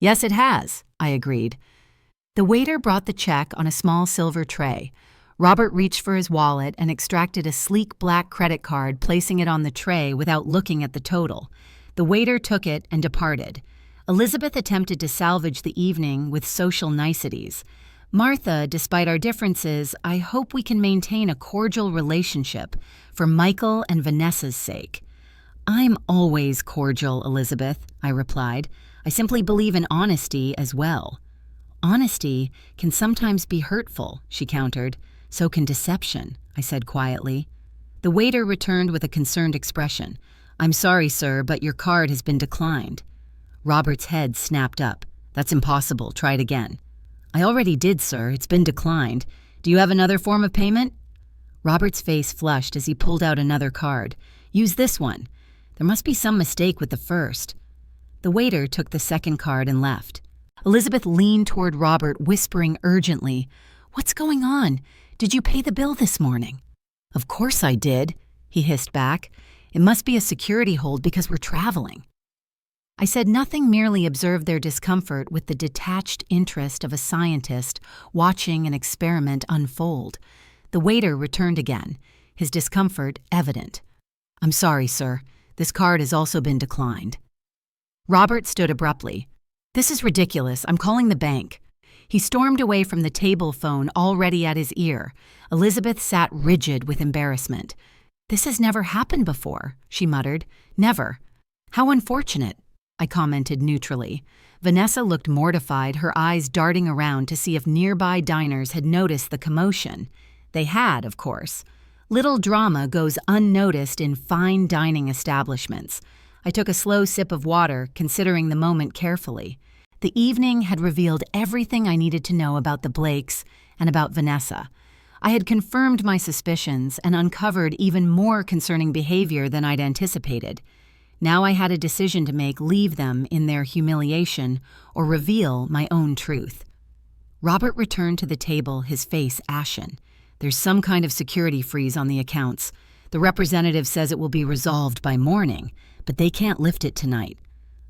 A: Yes, it has, I agreed. The waiter brought the check on a small silver tray. Robert reached for his wallet and extracted a sleek black credit card, placing it on the tray without looking at the total. The waiter took it and departed. Elizabeth attempted to salvage the evening with social niceties. Martha, despite our differences, I hope we can maintain a cordial relationship for Michael and Vanessa's sake. I'm always cordial, Elizabeth, I replied. I simply believe in honesty as well. Honesty can sometimes be hurtful, she countered. So can deception, I said quietly. The waiter returned with a concerned expression. I'm sorry, sir, but your card has been declined. Robert's head snapped up. That's impossible. Try it again. I already did, sir. It's been declined. Do you have another form of payment? Robert's face flushed as he pulled out another card. Use this one. There must be some mistake with the first. The waiter took the second card and left. Elizabeth leaned toward Robert, whispering urgently, What's going on? Did you pay the bill this morning? Of course I did, he hissed back. It must be a security hold because we're traveling. I said nothing, merely observed their discomfort with the detached interest of a scientist watching an experiment unfold. The waiter returned again, his discomfort evident. I'm sorry, sir. This card has also been declined. Robert stood abruptly. This is ridiculous. I'm calling the bank. He stormed away from the table phone already at his ear. Elizabeth sat rigid with embarrassment. This has never happened before, she muttered. Never. How unfortunate, I commented neutrally. Vanessa looked mortified, her eyes darting around to see if nearby diners had noticed the commotion. They had, of course. Little drama goes unnoticed in fine dining establishments. I took a slow sip of water, considering the moment carefully. The evening had revealed everything I needed to know about the Blakes and about Vanessa. I had confirmed my suspicions and uncovered even more concerning behavior than I'd anticipated. Now I had a decision to make: leave them in their humiliation or reveal my own truth. Robert returned to the table, his face ashen. There's some kind of security freeze on the accounts. The representative says it will be resolved by morning, but they can't lift it tonight.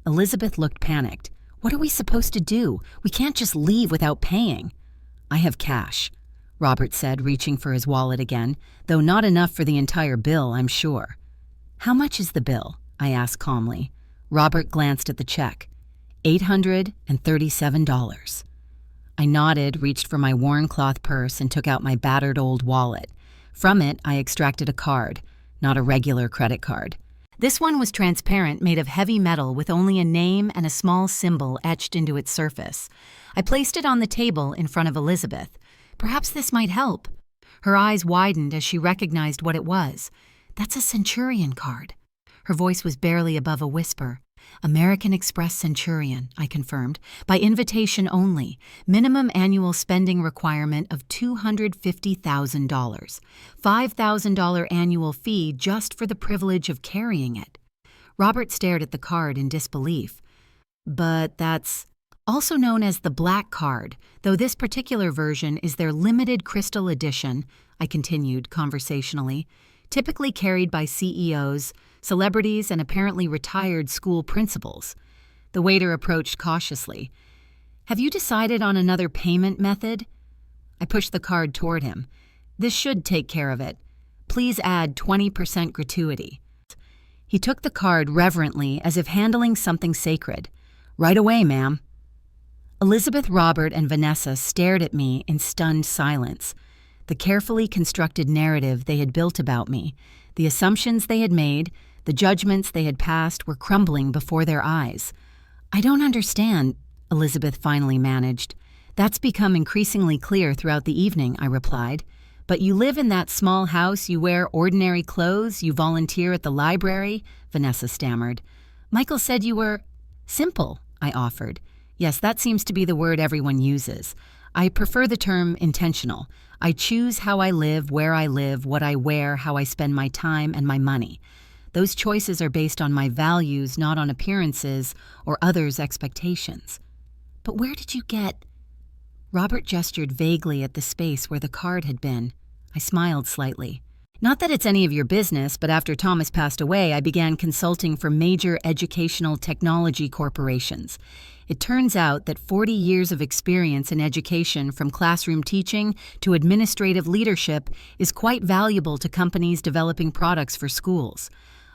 A: Elizabeth looked panicked. What are we supposed to do? We can't just leave without paying. I have cash, Robert said, reaching for his wallet again, though not enough for the entire bill, I'm sure. How much is the bill? I asked calmly. Robert glanced at the check. $837. I nodded, reached for my worn cloth purse, and took out my battered old wallet. From it, I extracted a card, not a regular credit card. This one was transparent, made of heavy metal with only a name and a small symbol etched into its surface. I placed it on the table in front of Elizabeth. Perhaps this might help. Her eyes widened as she recognized what it was. That's a Centurion card. Her voice was barely above a whisper. American Express Centurion, I confirmed. By invitation only. Minimum annual spending requirement of $250,000. $5,000 annual fee just for the privilege of carrying it. Robert stared at the card in disbelief. But that's also known as the Black Card, though this particular version is their limited crystal edition, I continued conversationally, typically carried by CEOs, celebrities, and apparently retired school principals. The waiter approached cautiously. Have you decided on another payment method? I pushed the card toward him. This should take care of it. Please add 20% gratuity. He took the card reverently, as if handling something sacred. Right away, ma'am. Elizabeth, Robert, and Vanessa stared at me in stunned silence. The carefully constructed narrative they had built about me, the assumptions they had made, the judgments they had passed were crumbling before their eyes. I don't understand, Elizabeth finally managed. That's become increasingly clear throughout the evening, I replied. But you live in that small house, you wear ordinary clothes, you volunteer at the library, Vanessa stammered. Michael said you were simple, I offered. Yes, that seems to be the word everyone uses. I prefer the term intentional. I choose how I live, where I live, what I wear, how I spend my time and my money. Those choices are based on my values, not on appearances or others' expectations. But where did you get... Robert gestured vaguely at the space where the card had been. I smiled slightly. Not that it's any of your business, but after Thomas passed away, I began consulting for major educational technology corporations. It turns out that 40 years of experience in education, from classroom teaching to administrative leadership, is quite valuable to companies developing products for schools.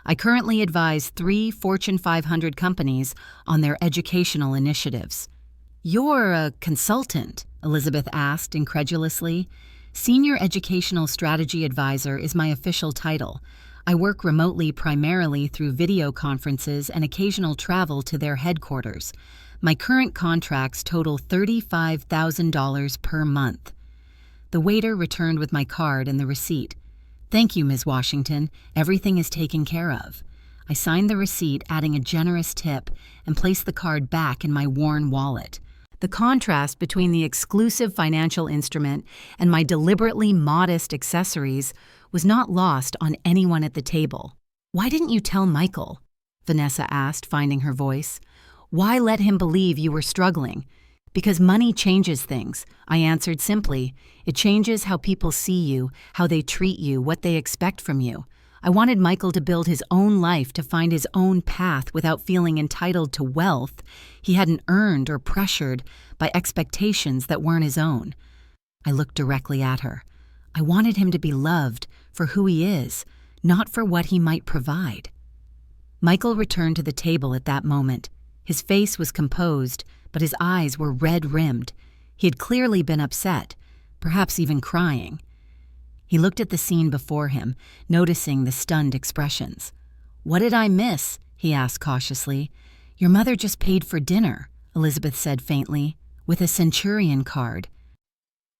A: I currently advise 3 Fortune 500 companies on their educational initiatives. You're a consultant, Elizabeth asked incredulously. Senior Educational Strategy Advisor is my official title. I work remotely primarily through video conferences and occasional travel to their headquarters. My current contracts total $35,000 per month. The waiter returned with my card and the receipt. "Thank you, Ms. Washington. Everything is taken care of." I signed the receipt, adding a generous tip, and placed the card back in my worn wallet. The contrast between the exclusive financial instrument and my deliberately modest accessories was not lost on anyone at the table. "Why didn't you tell Michael?" Vanessa asked, finding her voice. "Why let him believe you were struggling?" "Because money changes things," I answered simply. "It changes how people see you, how they treat you, what they expect from you. I wanted Michael to build his own life, to find his own path without feeling entitled to wealth he hadn't earned or pressured by expectations that weren't his own." I looked directly at her. I wanted him to be loved for who he is, not for what he might provide. Michael returned to the table at that moment. His face was composed, but his eyes were red-rimmed. He had clearly been upset, perhaps even crying. He looked at the scene before him, noticing the stunned expressions. "What did I miss?" he asked cautiously. "Your mother just paid for dinner," Elizabeth said faintly, "with a Centurion card."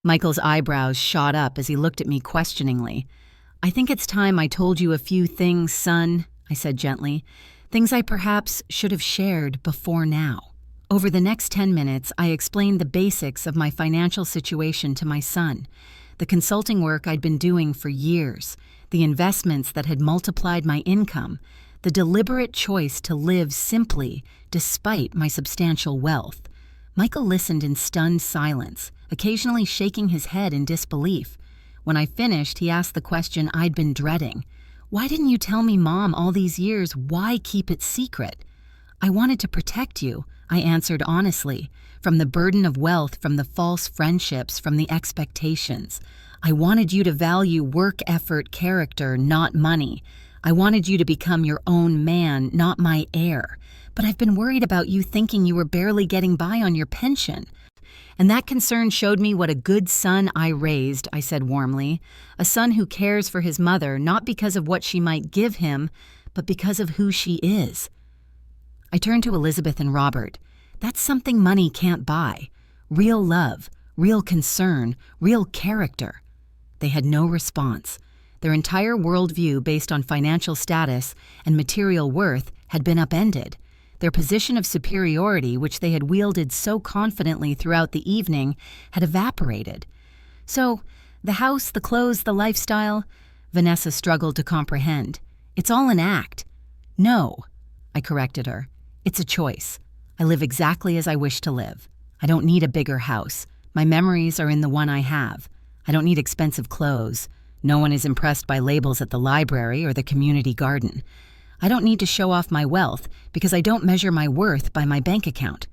A: Michael's eyebrows shot up as he looked at me questioningly. "I think it's time I told you a few things, son," I said gently. "Things I perhaps should have shared before now." Over the next 10 minutes, I explained the basics of my financial situation to my son, the consulting work I'd been doing for years, the investments that had multiplied my income, the deliberate choice to live simply despite my substantial wealth. Michael listened in stunned silence, occasionally shaking his head in disbelief. When I finished, he asked the question I'd been dreading. "Why didn't you tell me, Mom, all these years? Why keep it secret?" "I wanted to protect you," I answered honestly, "from the burden of wealth, from the false friendships, from the expectations. I wanted you to value work effort, character, not money. I wanted you to become your own man, not my heir. But I've been worried about you thinking you were barely getting by on your pension." "And that concern showed me what a good son I raised," I said warmly. "A son who cares for his mother, not because of what she might give him, but because of who she is." I turned to Elizabeth and Robert. "That's something money can't buy. Real love, real concern, real character." They had no response. Their entire worldview based on financial status and material worth had been upended. Their position of superiority, which they had wielded so confidently throughout the evening, had evaporated. "So, the house, the clothes, the lifestyle," Vanessa struggled to comprehend. "It's all an act." "No," I corrected her. "It's a choice. I live exactly as I wish to live. I don't need a bigger house. My memories are in the one I have. I don't need expensive clothes. No one is impressed by labels at the library or the community garden. I don't need to show off my wealth because I don't measure my worth by my bank account."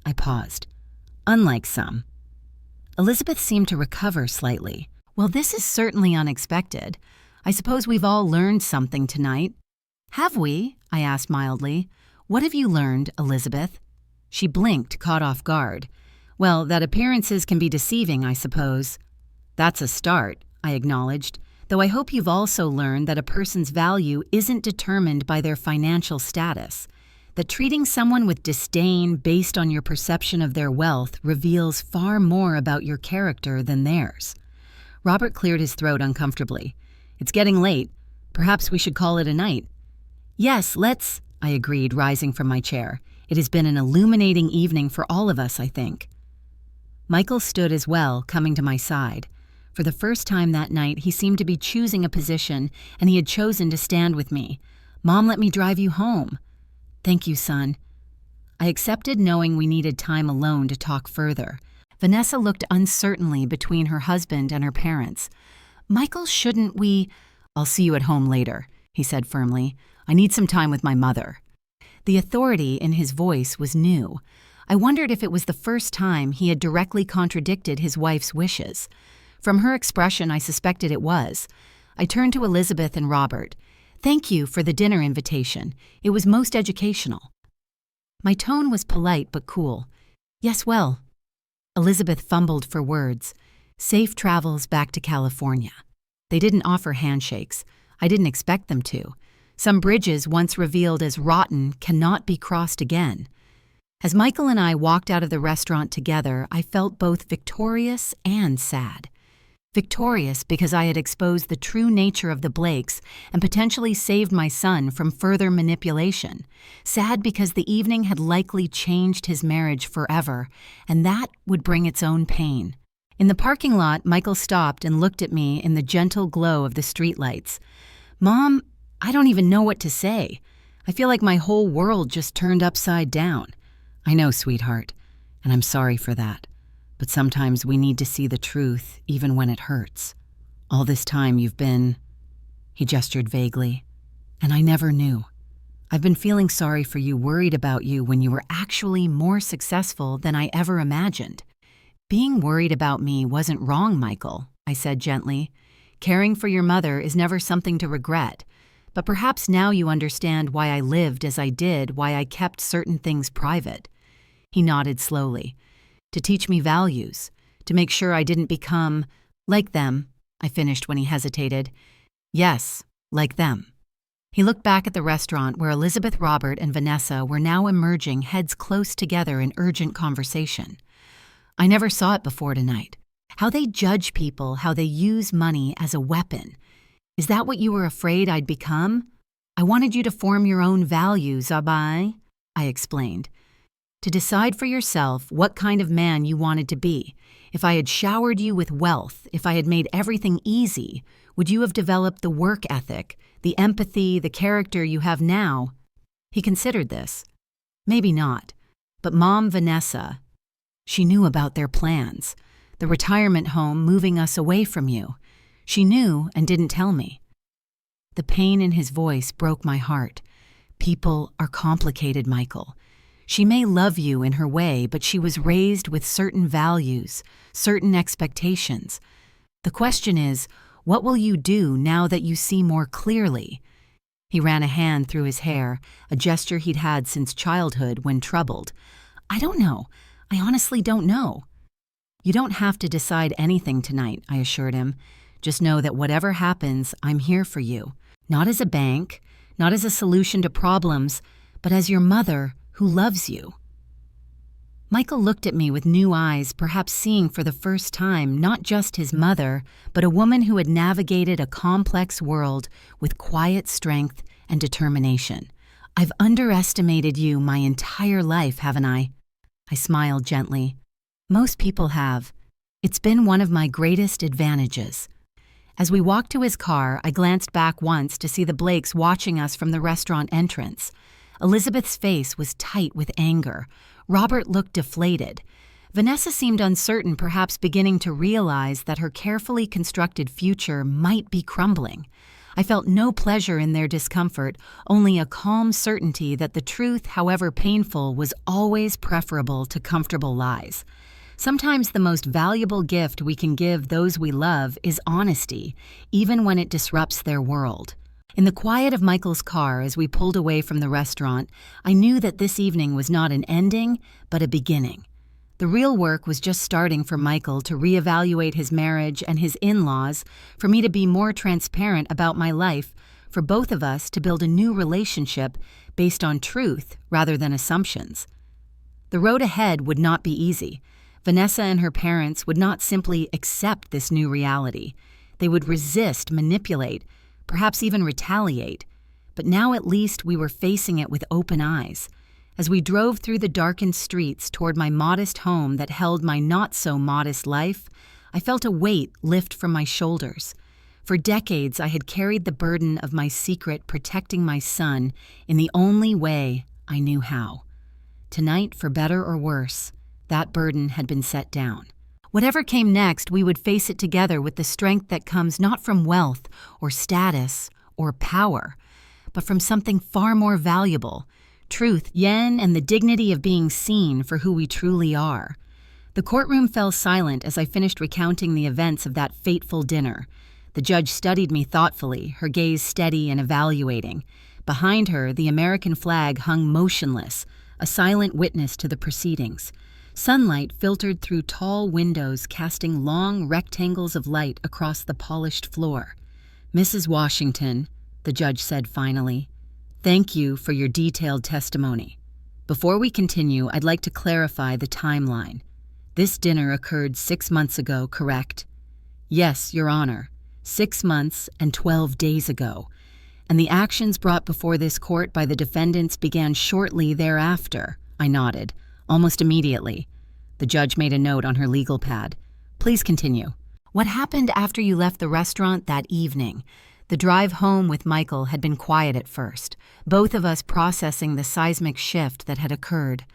A: I paused. "Unlike some." Elizabeth seemed to recover slightly. "Well, this is certainly unexpected. I suppose we've all learned something tonight." "Have we?" I asked mildly. "What have you learned, Elizabeth?" She blinked, caught off guard. "Well, that appearances can be deceiving, I suppose." "That's a start," I acknowledged, "though I hope you've also learned that a person's value isn't determined by their financial status, that treating someone with disdain based on your perception of their wealth reveals far more about your character than theirs." Robert cleared his throat uncomfortably. "It's getting late. Perhaps we should call it a night." "Yes, let's," I agreed, rising from my chair. "It has been an illuminating evening for all of us, I think." Michael stood as well, coming to my side. For the first time that night, he seemed to be choosing a position, and he had chosen to stand with me. "Mom, let me drive you home." "Thank you, son." I accepted, knowing we needed time alone to talk further. Vanessa looked uncertainly between her husband and her parents. "Michael, shouldn't we—" "I'll see you at home later," he said firmly. "I need some time with my mother." The authority in his voice was new. I wondered if it was the first time he had directly contradicted his wife's wishes. From her expression, I suspected it was. I turned to Elizabeth and Robert. "Thank you for the dinner invitation. It was most educational." My tone was polite but cool. "Yes, well." Elizabeth fumbled for words. "Safe travels back to California." They didn't offer handshakes. I didn't expect them to. Some bridges once revealed as rotten cannot be crossed again. As Michael and I walked out of the restaurant together, I felt both victorious and sad. Victorious because I had exposed the true nature of the Blakes and potentially saved my son from further manipulation. Sad because the evening had likely changed his marriage forever, and that would bring its own pain. In the parking lot, Michael stopped and looked at me in the gentle glow of the streetlights. "Mom, I don't even know what to say. I feel like my whole world just turned upside down." "I know, sweetheart, and I'm sorry for that. But sometimes we need to see the truth, even when it hurts. All this time you've been—" He gestured vaguely. "And I never knew. I've been feeling sorry for you, worried about you when you were actually more successful than I ever imagined." "Being worried about me wasn't wrong, Michael," I said gently. "Caring for your mother is never something to regret. But perhaps now you understand why I lived as I did, why I kept certain things private." He nodded slowly. "To teach me values, to make sure I didn't become like them," I finished when he hesitated. "Yes, like them." He looked back at the restaurant where Elizabeth, Robert, and Vanessa were now emerging, heads close together in urgent conversation. "I never saw it before tonight. How they judge people, how they use money as a weapon. Is that what you were afraid I'd become? I wanted you to form your own values, Abai," I explained. "To decide for yourself what kind of man you wanted to be. If I had showered you with wealth, if I had made everything easy, would you have developed the work ethic, the empathy, the character you have now?" He considered this. "Maybe not. But Mom, Vanessa, she knew about their plans. The retirement home moving us away from you. She knew and didn't tell me." The pain in his voice broke my heart. "People are complicated, Michael. She may love you in her way, but she was raised with certain values, certain expectations. The question is, what will you do now that you see more clearly?" He ran a hand through his hair, a gesture he'd had since childhood when troubled. "I don't know. I honestly don't know." "You don't have to decide anything tonight," I assured him. "Just know that whatever happens, I'm here for you. Not as a bank, not as a solution to problems, but as your mother who loves you." Michael looked at me with new eyes, perhaps seeing for the first time not just his mother, but a woman who had navigated a complex world with quiet strength and determination. "I've underestimated you my entire life, haven't I?" I smiled gently. "Most people have. It's been one of my greatest advantages." As we walked to his car, I glanced back once to see the Blakes watching us from the restaurant entrance. Elizabeth's face was tight with anger. Robert looked deflated. Vanessa seemed uncertain, perhaps beginning to realize that her carefully constructed future might be crumbling. I felt no pleasure in their discomfort, only a calm certainty that the truth, however painful, was always preferable to comfortable lies. Sometimes the most valuable gift we can give those we love is honesty, even when it disrupts their world. In the quiet of Michael's car as we pulled away from the restaurant, I knew that this evening was not an ending, but a beginning. The real work was just starting for Michael to reevaluate his marriage and his in-laws, for me to be more transparent about my life, for both of us to build a new relationship based on truth rather than assumptions. The road ahead would not be easy. Vanessa and her parents would not simply accept this new reality. They would resist, manipulate, perhaps even retaliate. But now at least we were facing it with open eyes. As we drove through the darkened streets toward my modest home that held my not-so-modest life, I felt a weight lift from my shoulders. For decades I had carried the burden of my secret, protecting my son in the only way I knew how. Tonight, for better or worse, that burden had been set down. Whatever came next, we would face it together with the strength that comes not from wealth or status or power, but from something far more valuable, truth, yen, and the dignity of being seen for who we truly are. The courtroom fell silent as I finished recounting the events of that fateful dinner. The judge studied me thoughtfully, her gaze steady and evaluating. Behind her, the American flag hung motionless, a silent witness to the proceedings. Sunlight filtered through tall windows, casting long rectangles of light across the polished floor. "Mrs. Washington," the judge said finally, "thank you for your detailed testimony. Before we continue, I'd like to clarify the timeline. This dinner occurred 6 months ago, correct?" Yes, Your Honor, 6 months and 12 days ago, and the actions brought before this court by the defendants began shortly thereafter. I nodded, almost immediately. The judge made a note on her legal pad. Please continue. What happened after you left the restaurant that evening? The drive home with Michael had been quiet at first, both of us processing the seismic shift that had occurred.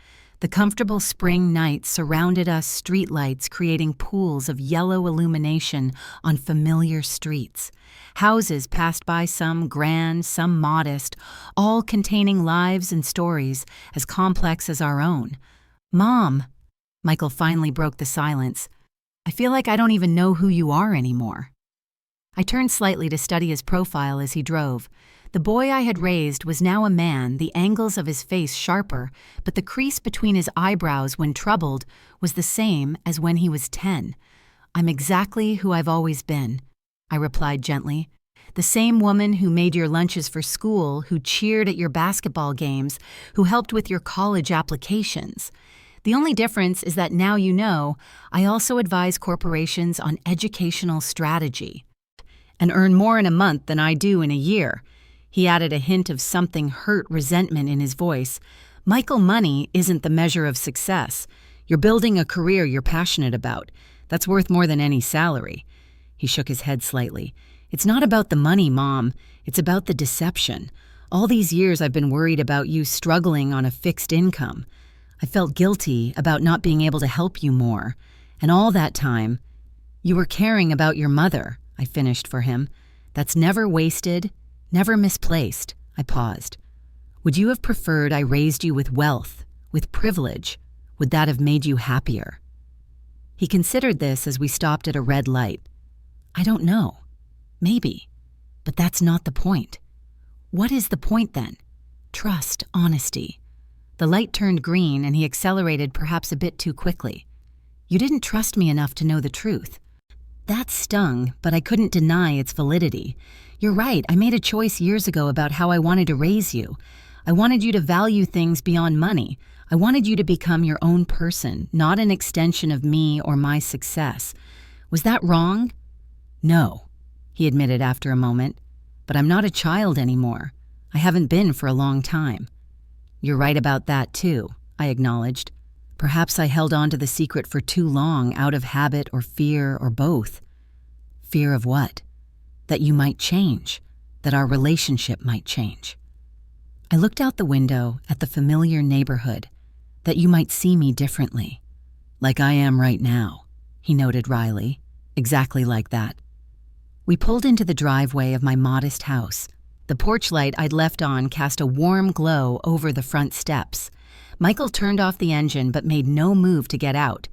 A: The comfortable spring night surrounded us, streetlights creating pools of yellow illumination on familiar streets. Houses passed by, some grand, some modest, all containing lives and stories as complex as our own. Mom, Michael finally broke the silence. I feel like I don't even know who you are anymore. I turned slightly to study his profile as he drove. The boy I had raised was now a man, the angles of his face sharper, but the crease between his eyebrows when troubled was the same as when he was 10. I'm exactly who I've always been, I replied gently. The same woman who made your lunches for school, who cheered at your basketball games, who helped with your college applications. The only difference is that now you know, I also advise corporations on educational strategy and earn more in a month than I do in a year. He added a hint of something hurt resentment in his voice. Michael, money isn't the measure of success. You're building a career you're passionate about. That's worth more than any salary. He shook his head slightly. It's not about the money, Mom. It's about the deception. All these years I've been worried about you struggling on a fixed income. I felt guilty about not being able to help you more. And all that time, you were caring about your mother, I finished for him. That's never wasted, never misplaced. I paused. Would you have preferred I raised you with wealth, with privilege? Would that have made you happier? He considered this as we stopped at a red light. I don't know. Maybe. But that's not the point. What is the point then? Trust, honesty. The light turned green and he accelerated perhaps a bit too quickly. You didn't trust me enough to know the truth. That stung, but I couldn't deny its validity. You're right, I made a choice years ago about how I wanted to raise you. I wanted you to value things beyond money. I wanted you to become your own person, not an extension of me or my success. Was that wrong? No, he admitted after a moment. But I'm not a child anymore. I haven't been for a long time. You're right about that too, I acknowledged. Perhaps I held on to the secret for too long out of habit or fear or both. Fear of what? That you might change, that our relationship might change. I looked out the window at the familiar neighborhood, that you might see me differently. Like I am right now, he noted wryly, exactly like that. We pulled into the driveway of my modest house. The porch light I'd left on cast a warm glow over the front steps. Michael turned off the engine but made no move to get out.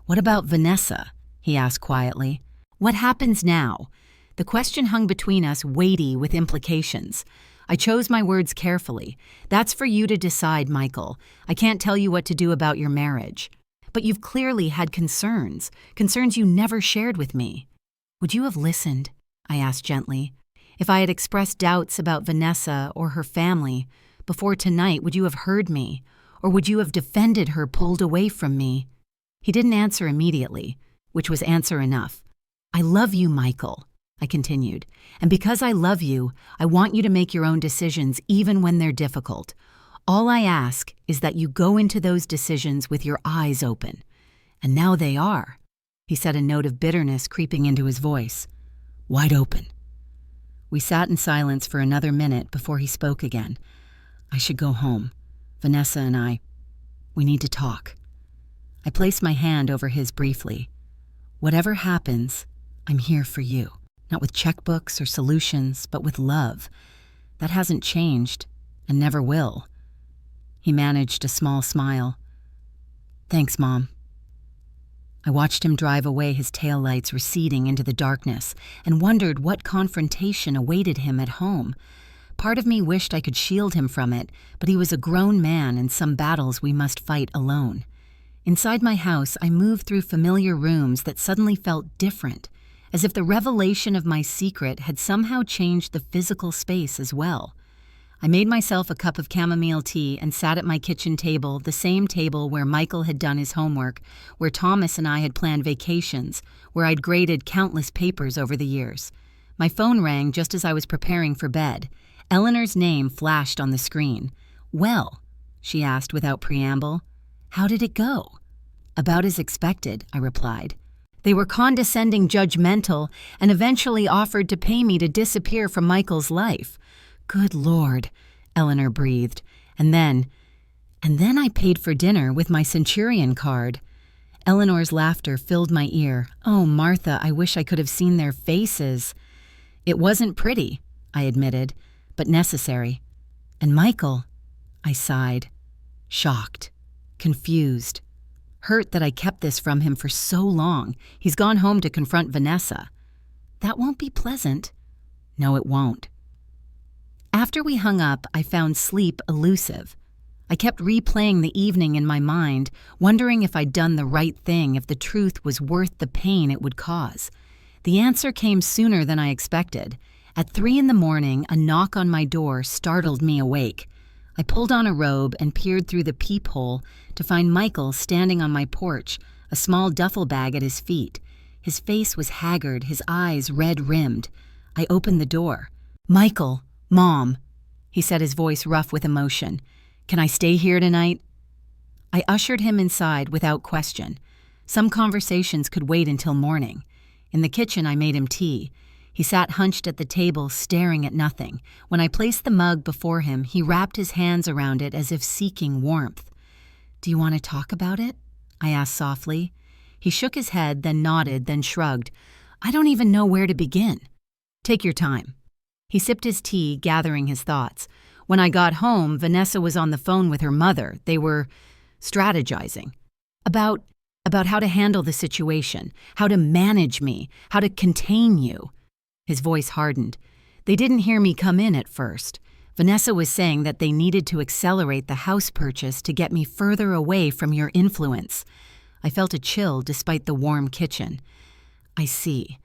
A: What about Vanessa? He asked quietly. What happens now? The question hung between us, weighty with implications. I chose my words carefully. That's for you to decide, Michael. I can't tell you what to do about your marriage. But you've clearly had concerns you never shared with me. Would you have listened? I asked gently. If I had expressed doubts about Vanessa or her family, before tonight, would you have heard me? Or would you have defended her pulled away from me? He didn't answer immediately, which was answer enough. I love you, Michael, I continued. And because I love you, I want you to make your own decisions even when they're difficult. All I ask is that you go into those decisions with your eyes open. And now they are, he said, a note of bitterness creeping into his voice. Wide open. We sat in silence for another minute before he spoke again. I should go home. Vanessa and we need to talk. I placed my hand over his briefly. Whatever happens, I'm here for you. Not with checkbooks or solutions, but with love. That hasn't changed, and never will. He managed a small smile. Thanks, Mom. I watched him drive away, his taillights receding into the darkness, and wondered what confrontation awaited him at home. Part of me wished I could shield him from it, but he was a grown man and some battles we must fight alone. Inside my house, I moved through familiar rooms that suddenly felt different, as if the revelation of my secret had somehow changed the physical space as well. I made myself a cup of chamomile tea and sat at my kitchen table, the same table where Michael had done his homework, where Thomas and I had planned vacations, where I'd graded countless papers over the years. My phone rang just as I was preparing for bed. Eleanor's name flashed on the screen. "Well," she asked without preamble, "how did it go?" "About as expected," I replied. "They were condescending, judgmental, and eventually offered to pay me to disappear from Michael's life." "Good Lord," Eleanor breathed. And then I paid for dinner with my Centurion card." Eleanor's laughter filled my ear. "Oh, Martha, I wish I could have seen their faces." "It wasn't pretty," I admitted, "but necessary." "And Michael," I sighed, shocked, confused, hurt that I kept this from him for so long. "He's gone home to confront Vanessa." "That won't be pleasant." "No, it won't." After we hung up, I found sleep elusive. I kept replaying the evening in my mind, wondering if I'd done the right thing, if the truth was worth the pain it would cause. The answer came sooner than I expected. At 3 a.m, a knock on my door startled me awake. I pulled on a robe and peered through the peephole to find Michael standing on my porch, a small duffel bag at his feet. His face was haggard, his eyes red-rimmed. I opened the door. "Michael, Mom," he said, his voice rough with emotion. "Can I stay here tonight?" I ushered him inside without question. Some conversations could wait until morning. In the kitchen, I made him tea. He sat hunched at the table, staring at nothing. When I placed the mug before him, he wrapped his hands around it as if seeking warmth. "Do you want to talk about it?" I asked softly. He shook his head, then nodded, then shrugged. "I don't even know where to begin." "Take your time." He sipped his tea, gathering his thoughts. "When I got home, Vanessa was on the phone with her mother. They were strategizing about how to handle the situation, how to manage me, how to contain you." His voice hardened. "They didn't hear me come in at first. Vanessa was saying that they needed to accelerate the house purchase to get me further away from your influence." I felt a chill despite the warm kitchen. "I see."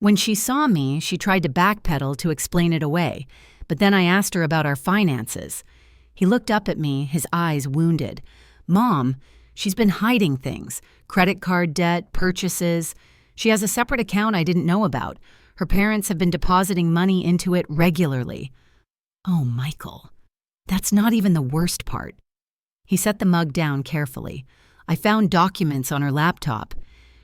A: When she saw me, she tried to backpedal to explain it away, but then I asked her about our finances. He looked up at me, his eyes wounded. "Mom, she's been hiding things. Credit card debt, purchases. She has a separate account I didn't know about. Her parents have been depositing money into it regularly." "Oh, Michael, that's not even the worst part." He set the mug down carefully. "I found documents on her laptop.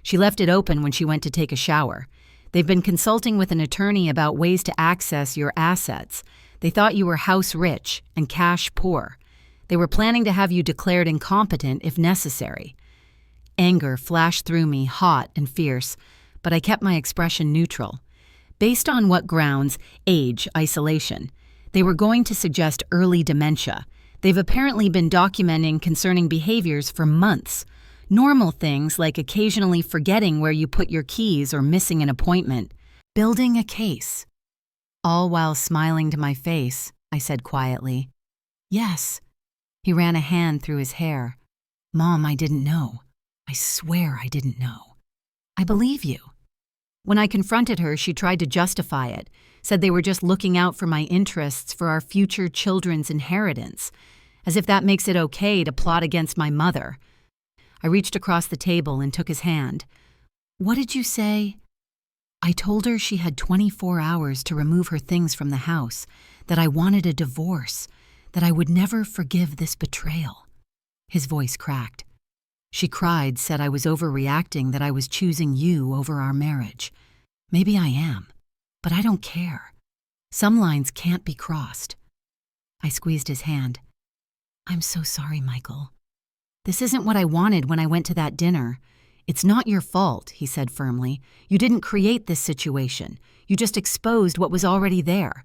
A: She left it open when she went to take a shower. They've been consulting with an attorney about ways to access your assets. They thought you were house rich and cash poor. They were planning to have you declared incompetent if necessary." Anger flashed through me, hot and fierce, but I kept my expression neutral. Based on what grounds? Age, isolation. They were going to suggest early dementia. They've apparently been documenting concerning behaviors for months. Normal things like occasionally forgetting where you put your keys or missing an appointment. Building a case. All while smiling to my face, I said quietly, "Yes." He ran a hand through his hair. "Mom, I didn't know. I swear I didn't know." "I believe you." When I confronted her, she tried to justify it, said they were just looking out for my interests for our future children's inheritance, as if that makes it okay to plot against my mother. I reached across the table and took his hand. "What did you say?" "I told her she had 24 hours to remove her things from the house, that I wanted a divorce, that I would never forgive this betrayal." His voice cracked. "She cried, said I was overreacting, that I was choosing you over our marriage. Maybe I am, but I don't care. Some lines can't be crossed." I squeezed his hand. "I'm so sorry, Michael. This isn't what I wanted when I went to that dinner. It's not your fault," he said firmly. "You didn't create this situation. You just exposed what was already there."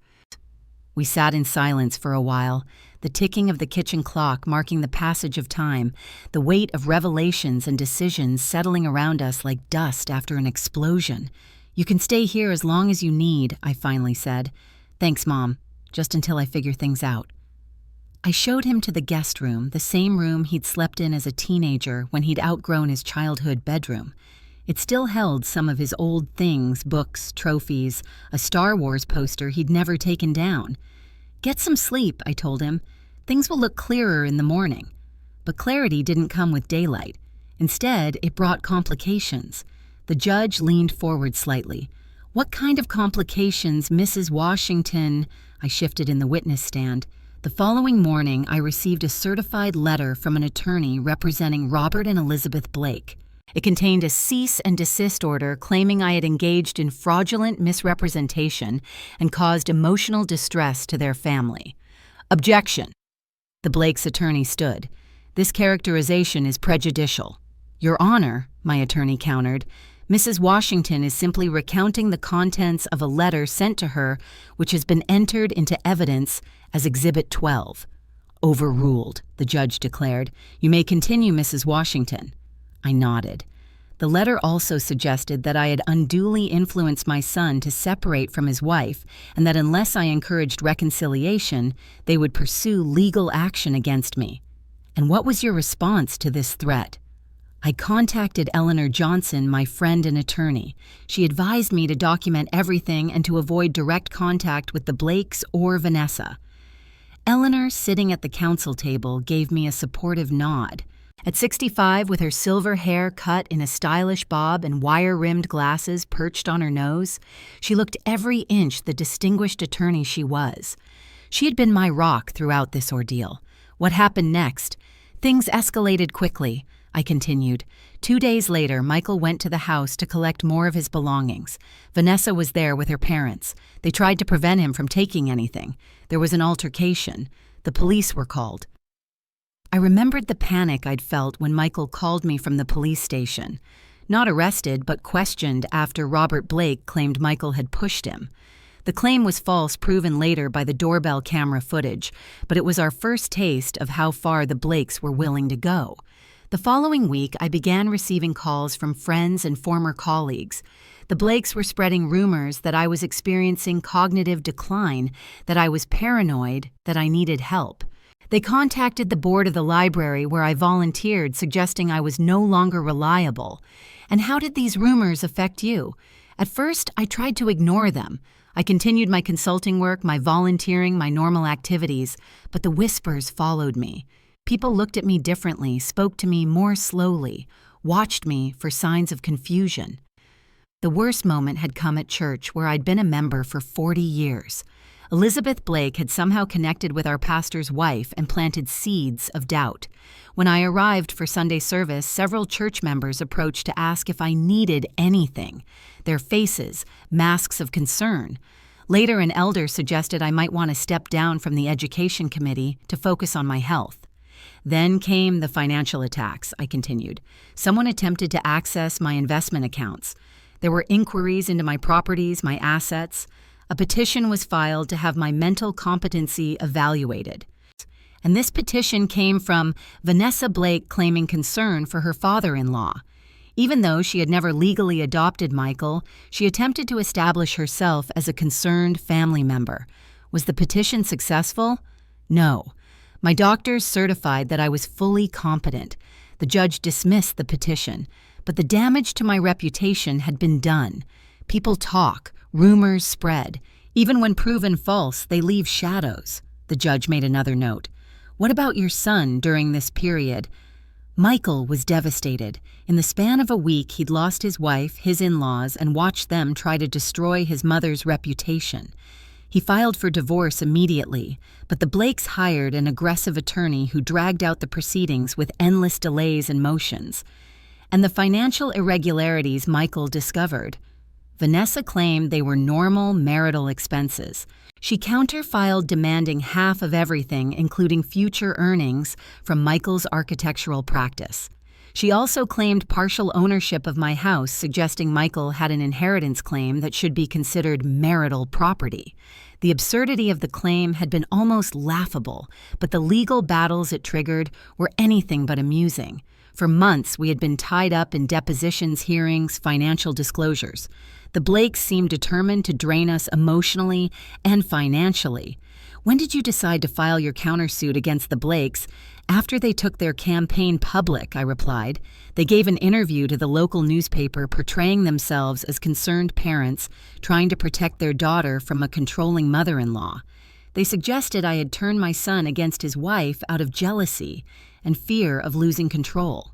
A: We sat in silence for a while, the ticking of the kitchen clock marking the passage of time, the weight of revelations and decisions settling around us like dust after an explosion. "You can stay here as long as you need," I finally said. "Thanks, Mom. Just until I figure things out." I showed him to the guest room, the same room he'd slept in as a teenager when he'd outgrown his childhood bedroom. It still held some of his old things, books, trophies, a Star Wars poster he'd never taken down. "Get some sleep," I told him. "Things will look clearer in the morning." But clarity didn't come with daylight. Instead, it brought complications. The judge leaned forward slightly. "What kind of complications, Mrs. Washington?" I shifted in the witness stand. The following morning, I received a certified letter from an attorney representing Robert and Elizabeth Blake. It contained a cease and desist order claiming I had engaged in fraudulent misrepresentation and caused emotional distress to their family. Objection. The Blake's attorney stood. "This characterization is prejudicial." "Your Honor," my attorney countered, "Mrs. Washington is simply recounting the contents of a letter sent to her which has been entered into evidence as Exhibit 12. "Overruled," the judge declared. "You may continue, Mrs. Washington." I nodded. The letter also suggested that I had unduly influenced my son to separate from his wife and that unless I encouraged reconciliation, they would pursue legal action against me. "And what was your response to this threat?" "I contacted Eleanor Johnson, my friend and attorney. She advised me to document everything and to avoid direct contact with the Blakes or Vanessa." Eleanor, sitting at the counsel table, gave me a supportive nod. At 65, with her silver hair cut in a stylish bob and wire-rimmed glasses perched on her nose, she looked every inch the distinguished attorney she was. She had been my rock throughout this ordeal. What happened next? Things escalated quickly, I continued. 2 days later, Michael went to the house to collect more of his belongings. Vanessa was there with her parents. They tried to prevent him from taking anything. There was an altercation. The police were called. I remembered the panic I'd felt when Michael called me from the police station. Not arrested, but questioned after Robert Blake claimed Michael had pushed him. The claim was false, proven later by the doorbell camera footage, but it was our first taste of how far the Blakes were willing to go. The following week, I began receiving calls from friends and former colleagues. The Blakes were spreading rumors that I was experiencing cognitive decline, that I was paranoid, that I needed help. They contacted the board of the library where I volunteered, suggesting I was no longer reliable. And how did these rumors affect you? At first, I tried to ignore them. I continued my consulting work, my volunteering, my normal activities, but the whispers followed me. People looked at me differently, spoke to me more slowly, watched me for signs of confusion. The worst moment had come at church, where I'd been a member for 40 years. Elizabeth Blake had somehow connected with our pastor's wife and planted seeds of doubt. When I arrived for Sunday service, several church members approached to ask if I needed anything. Their faces, masks of concern. Later, an elder suggested I might want to step down from the education committee to focus on my health. Then came the financial attacks, I continued. Someone attempted to access my investment accounts. There were inquiries into my properties, my assets. A petition was filed to have my mental competency evaluated. And this petition came from Vanessa Blake claiming concern for her father-in-law. Even though she had never legally adopted Michael, she attempted to establish herself as a concerned family member. Was the petition successful? No. My doctors certified that I was fully competent. The judge dismissed the petition, but the damage to my reputation had been done. People talk. Rumors spread. Even when proven false, they leave shadows. The judge made another note. What about your son during this period? Michael was devastated. In the span of a week, he'd lost his wife, his in-laws, and watched them try to destroy his mother's reputation. He filed for divorce immediately, but the Blakes hired an aggressive attorney who dragged out the proceedings with endless delays and motions. And the financial irregularities Michael discovered. Vanessa claimed they were normal marital expenses. She counter-filed demanding half of everything, including future earnings, from Michael's architectural practice. She also claimed partial ownership of my house, suggesting Michael had an inheritance claim that should be considered marital property. The absurdity of the claim had been almost laughable, but the legal battles it triggered were anything but amusing. For months, we had been tied up in depositions, hearings, financial disclosures. The Blakes seemed determined to drain us emotionally and financially. When did you decide to file your countersuit against the Blakes? After they took their campaign public, I replied. They gave an interview to the local newspaper portraying themselves as concerned parents trying to protect their daughter from a controlling mother-in-law. They suggested I had turned my son against his wife out of jealousy and fear of losing control.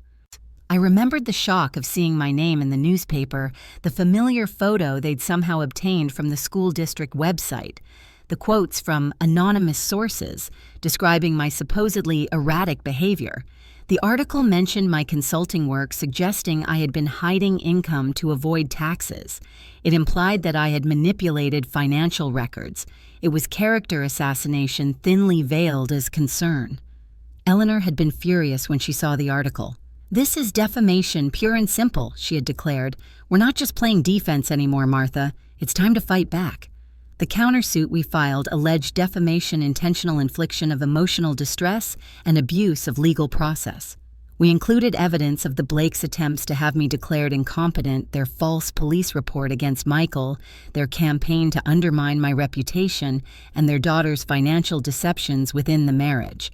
A: I remembered the shock of seeing my name in the newspaper, the familiar photo they'd somehow obtained from the school district website, the quotes from anonymous sources describing my supposedly erratic behavior. The article mentioned my consulting work, suggesting I had been hiding income to avoid taxes. It implied that I had manipulated financial records. It was character assassination thinly veiled as concern. Eleanor had been furious when she saw the article. "This is defamation, pure and simple," she had declared. "We're not just playing defense anymore, Martha. It's time to fight back." The countersuit we filed alleged defamation, intentional infliction of emotional distress, and abuse of legal process. We included evidence of the Blakes' attempts to have me declared incompetent, their false police report against Michael, their campaign to undermine my reputation, and their daughter's financial deceptions within the marriage.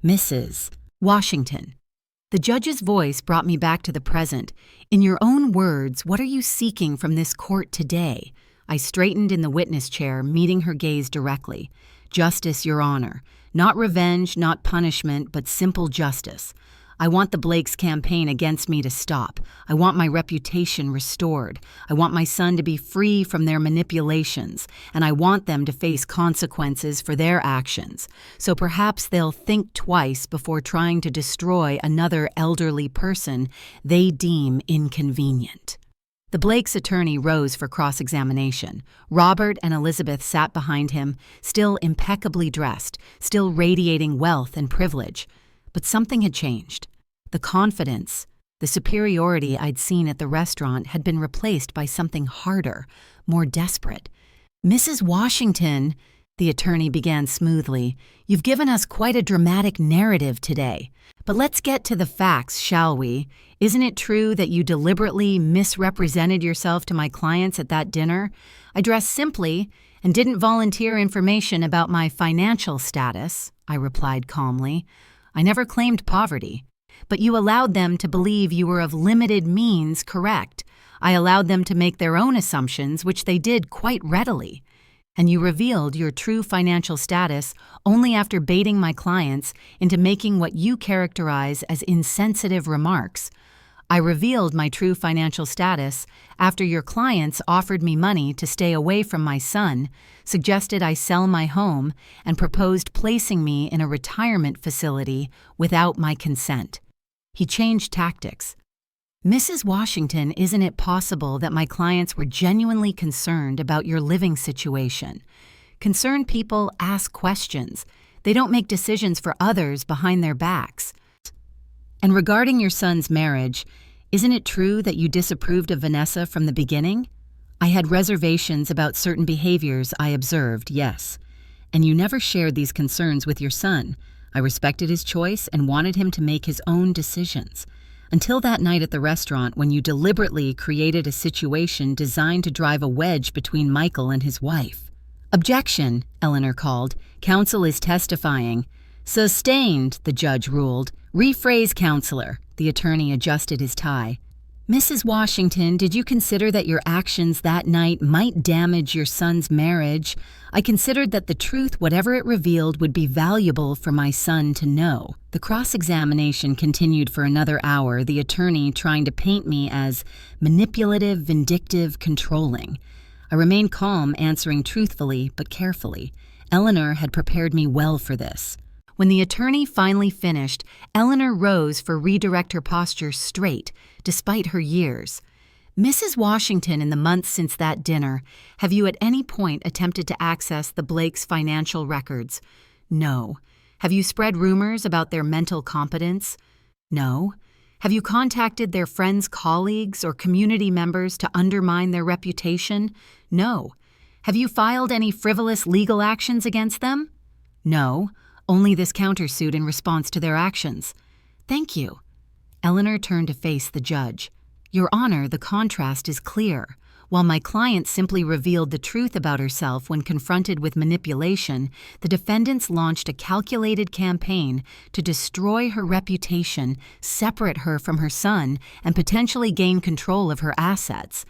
A: Mrs. Washington. The judge's voice brought me back to the present. "In your own words, what are you seeking from this court today?" I straightened in the witness chair, meeting her gaze directly. "Justice, Your Honor. Not revenge, not punishment, but simple justice. I want the Blakes' campaign against me to stop. I want my reputation restored. I want my son to be free from their manipulations, and I want them to face consequences for their actions. So perhaps they'll think twice before trying to destroy another elderly person they deem inconvenient." The Blakes' attorney rose for cross-examination. Robert and Elizabeth sat behind him, still impeccably dressed, still radiating wealth and privilege. But something had changed. The confidence, the superiority I'd seen at the restaurant had been replaced by something harder, more desperate. "Mrs. Washington," the attorney began smoothly, "you've given us quite a dramatic narrative today. But let's get to the facts, shall we? Isn't it true that you deliberately misrepresented yourself to my clients at that dinner? I dressed simply and didn't volunteer information about my financial status," I replied calmly. "I never claimed poverty. But you allowed them to believe you were of limited means, correct? I allowed them to make their own assumptions, which they did quite readily. And you revealed your true financial status only after baiting my clients into making what you characterize as insensitive remarks. I revealed my true financial status after your clients offered me money to stay away from my son, suggested I sell my home, and proposed placing me in a retirement facility without my consent." He changed tactics. "Mrs. Washington, isn't it possible that my clients were genuinely concerned about your living situation? Concerned people ask questions. They don't make decisions for others behind their backs. And regarding your son's marriage, isn't it true that you disapproved of Vanessa from the beginning? I had reservations about certain behaviors I observed, yes. And you never shared these concerns with your son. I respected his choice and wanted him to make his own decisions. Until that night at the restaurant when you deliberately created a situation designed to drive a wedge between Michael and his wife." "Objection," Eleanor called. "Counsel is testifying." "Sustained," the judge ruled. "Rephrase, counselor." The attorney adjusted his tie. "Mrs. Washington, did you consider that your actions that night might damage your son's marriage? I considered that the truth, whatever it revealed, would be valuable for my son to know." The cross-examination continued for another hour, the attorney trying to paint me as manipulative, vindictive, controlling. I remained calm, answering truthfully but carefully. Eleanor had prepared me well for this. When the attorney finally finished, Eleanor rose for redirect her posture straight, despite her years. "Mrs. Washington, in the months since that dinner, have you at any point attempted to access the Blakes' financial records?" "No." "Have you spread rumors about their mental competence?" "No." "Have you contacted their friends, colleagues, or community members to undermine their reputation?" "No." "Have you filed any frivolous legal actions against them?" "No. Only this countersuit in response to their actions." "Thank you." Eleanor turned to face the judge. "Your Honor, the contrast is clear. While my client simply revealed the truth about herself when confronted with manipulation, the defendants launched a calculated campaign to destroy her reputation, separate her from her son, and potentially gain control of her assets.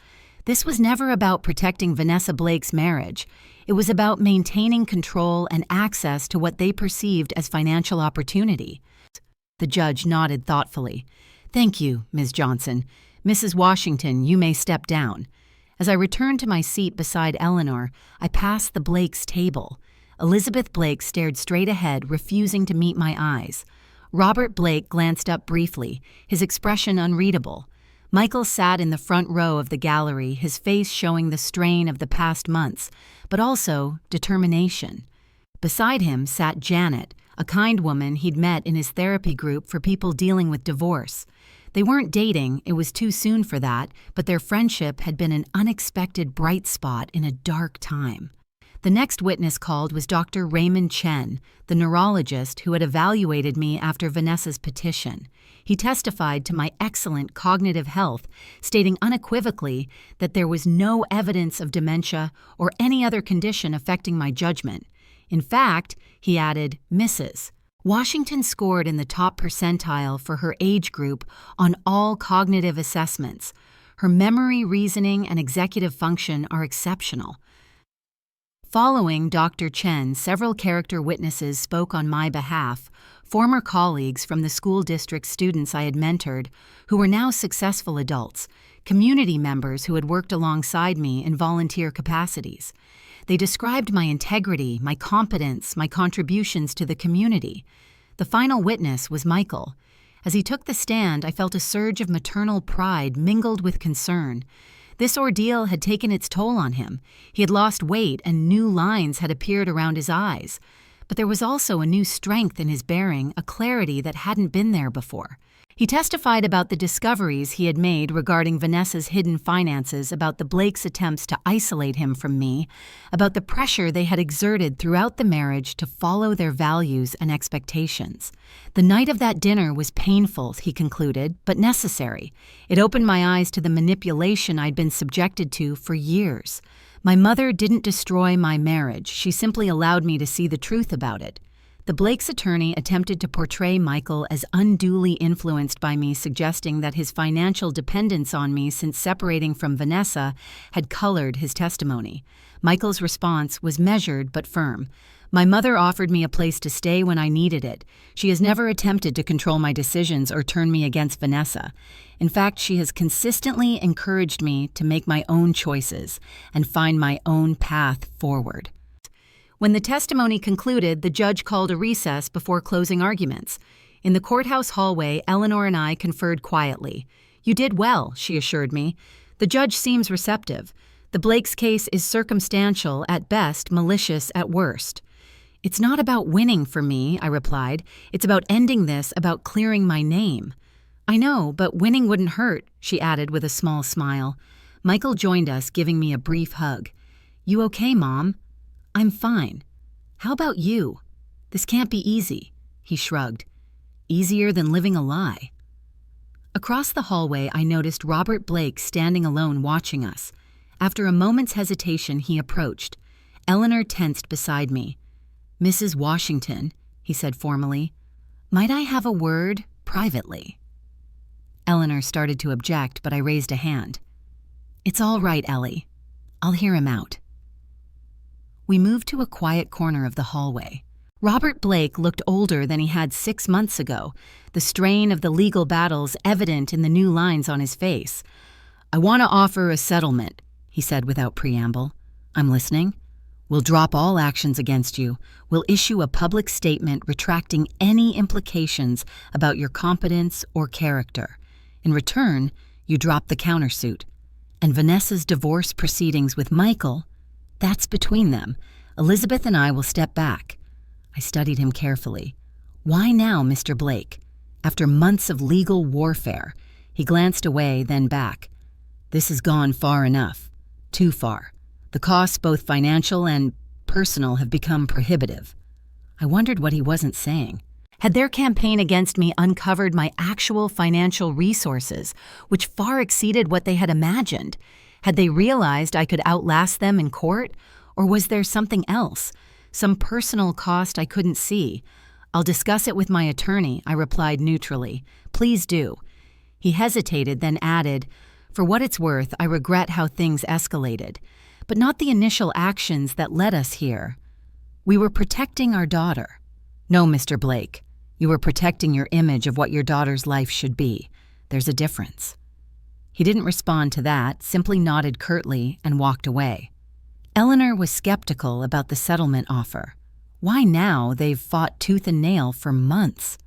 A: This was never about protecting Vanessa Blake's marriage. It was about maintaining control and access to what they perceived as financial opportunity. The judge nodded thoughtfully. "Thank you, Ms. Johnson. Mrs. Washington, you may step down." As I returned to my seat beside Eleanor, I passed the Blake's table. Elizabeth Blake stared straight ahead, refusing to meet my eyes. Robert Blake glanced up briefly, his expression unreadable. Michael sat in the front row of the gallery, his face showing the strain of the past months, but also determination. Beside him sat Janet, a kind woman he'd met in his therapy group for people dealing with divorce. They weren't dating, it was too soon for that, but their friendship had been an unexpected bright spot in a dark time. The next witness called was Dr. Raymond Chen, the neurologist who had evaluated me after Vanessa's petition. He testified to my excellent cognitive health, stating unequivocally that there was no evidence of dementia or any other condition affecting my judgment. In fact, he added, Mrs. Washington scored in the top percentile for her age group on all cognitive assessments. Her memory, reasoning, and executive function are exceptional. Following Dr. Chen, several character witnesses spoke on my behalf, former colleagues from the school district students I had mentored, who were now successful adults, community members who had worked alongside me in volunteer capacities. They described my integrity, my competence, my contributions to the community. The final witness was Michael. As he took the stand, I felt a surge of maternal pride mingled with concern. This ordeal had taken its toll on him. He had lost weight and new lines had appeared around his eyes. But there was also a new strength in his bearing, a clarity that hadn't been there before. He testified about the discoveries he had made regarding Vanessa's hidden finances, about the Blakes' attempts to isolate him from me, about the pressure they had exerted throughout the marriage to follow their values and expectations. The night of that dinner was painful, he concluded, but necessary. It opened my eyes to the manipulation I'd been subjected to for years. My mother didn't destroy my marriage, she simply allowed me to see the truth about it. The Blakes' attorney attempted to portray Michael as unduly influenced by me, suggesting that his financial dependence on me since separating from Vanessa had colored his testimony. Michael's response was measured but firm. My mother offered me a place to stay when I needed it. She has never attempted to control my decisions or turn me against Vanessa. In fact, she has consistently encouraged me to make my own choices and find my own path forward. When the testimony concluded, the judge called a recess before closing arguments. In the courthouse hallway, Eleanor and I conferred quietly. "You did well," she assured me. "The judge seems receptive. The Blakes' case is circumstantial at best, malicious at worst." "It's not about winning for me," I replied. "It's about ending this, about clearing my name." "I know, but winning wouldn't hurt," she added with a small smile. Michael joined us, giving me a brief hug. "You okay, Mom?" "I'm fine. How about you? This can't be easy," he shrugged. "Easier than living a lie." Across the hallway, I noticed Robert Blake standing alone watching us. After a moment's hesitation, he approached. Eleanor tensed beside me. "Mrs. Washington," he said formally, "might I have a word privately?" Eleanor started to object, but I raised a hand. "It's all right, Ellie. I'll hear him out." We moved to a quiet corner of the hallway. Robert Blake looked older than he had 6 months ago, the strain of the legal battles evident in the new lines on his face. "I want to offer a settlement," he said without preamble. "I'm listening. We'll drop all actions against you. We'll issue a public statement retracting any implications about your competence or character. In return, you drop the countersuit. And Vanessa's divorce proceedings with Michael, that's between them. Elizabeth and I will step back." I studied him carefully. "Why now, Mr. Blake? After months of legal warfare." He glanced away, then back. "This has gone far enough. Too far. The costs, both financial and personal, have become prohibitive." I wondered what he wasn't saying. Had their campaign against me uncovered my actual financial resources, which far exceeded what they had imagined? Had they realized I could outlast them in court? Or was there something else, some personal cost I couldn't see? "I'll discuss it with my attorney," I replied neutrally. "Please do." He hesitated, then added, For what it's worth, I regret how things escalated, but not the initial actions that led us here. We were protecting our daughter. No, Mr. Blake, you were protecting your image of what your daughter's life should be. There's a difference. He didn't respond to that, simply nodded curtly and walked away. Eleanor was skeptical about the settlement offer. Why now? They've fought tooth and nail for months.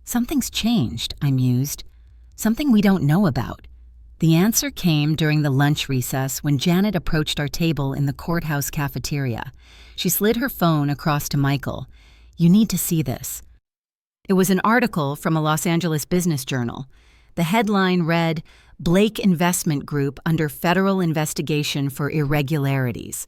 A: Something's changed, I mused. Something we don't know about. The answer came during the lunch recess when Janet approached our table in the courthouse cafeteria. She slid her phone across to Michael. "You need to see this." It was an article from a Los Angeles business journal. The headline read, "Blake Investment Group under federal investigation for irregularities."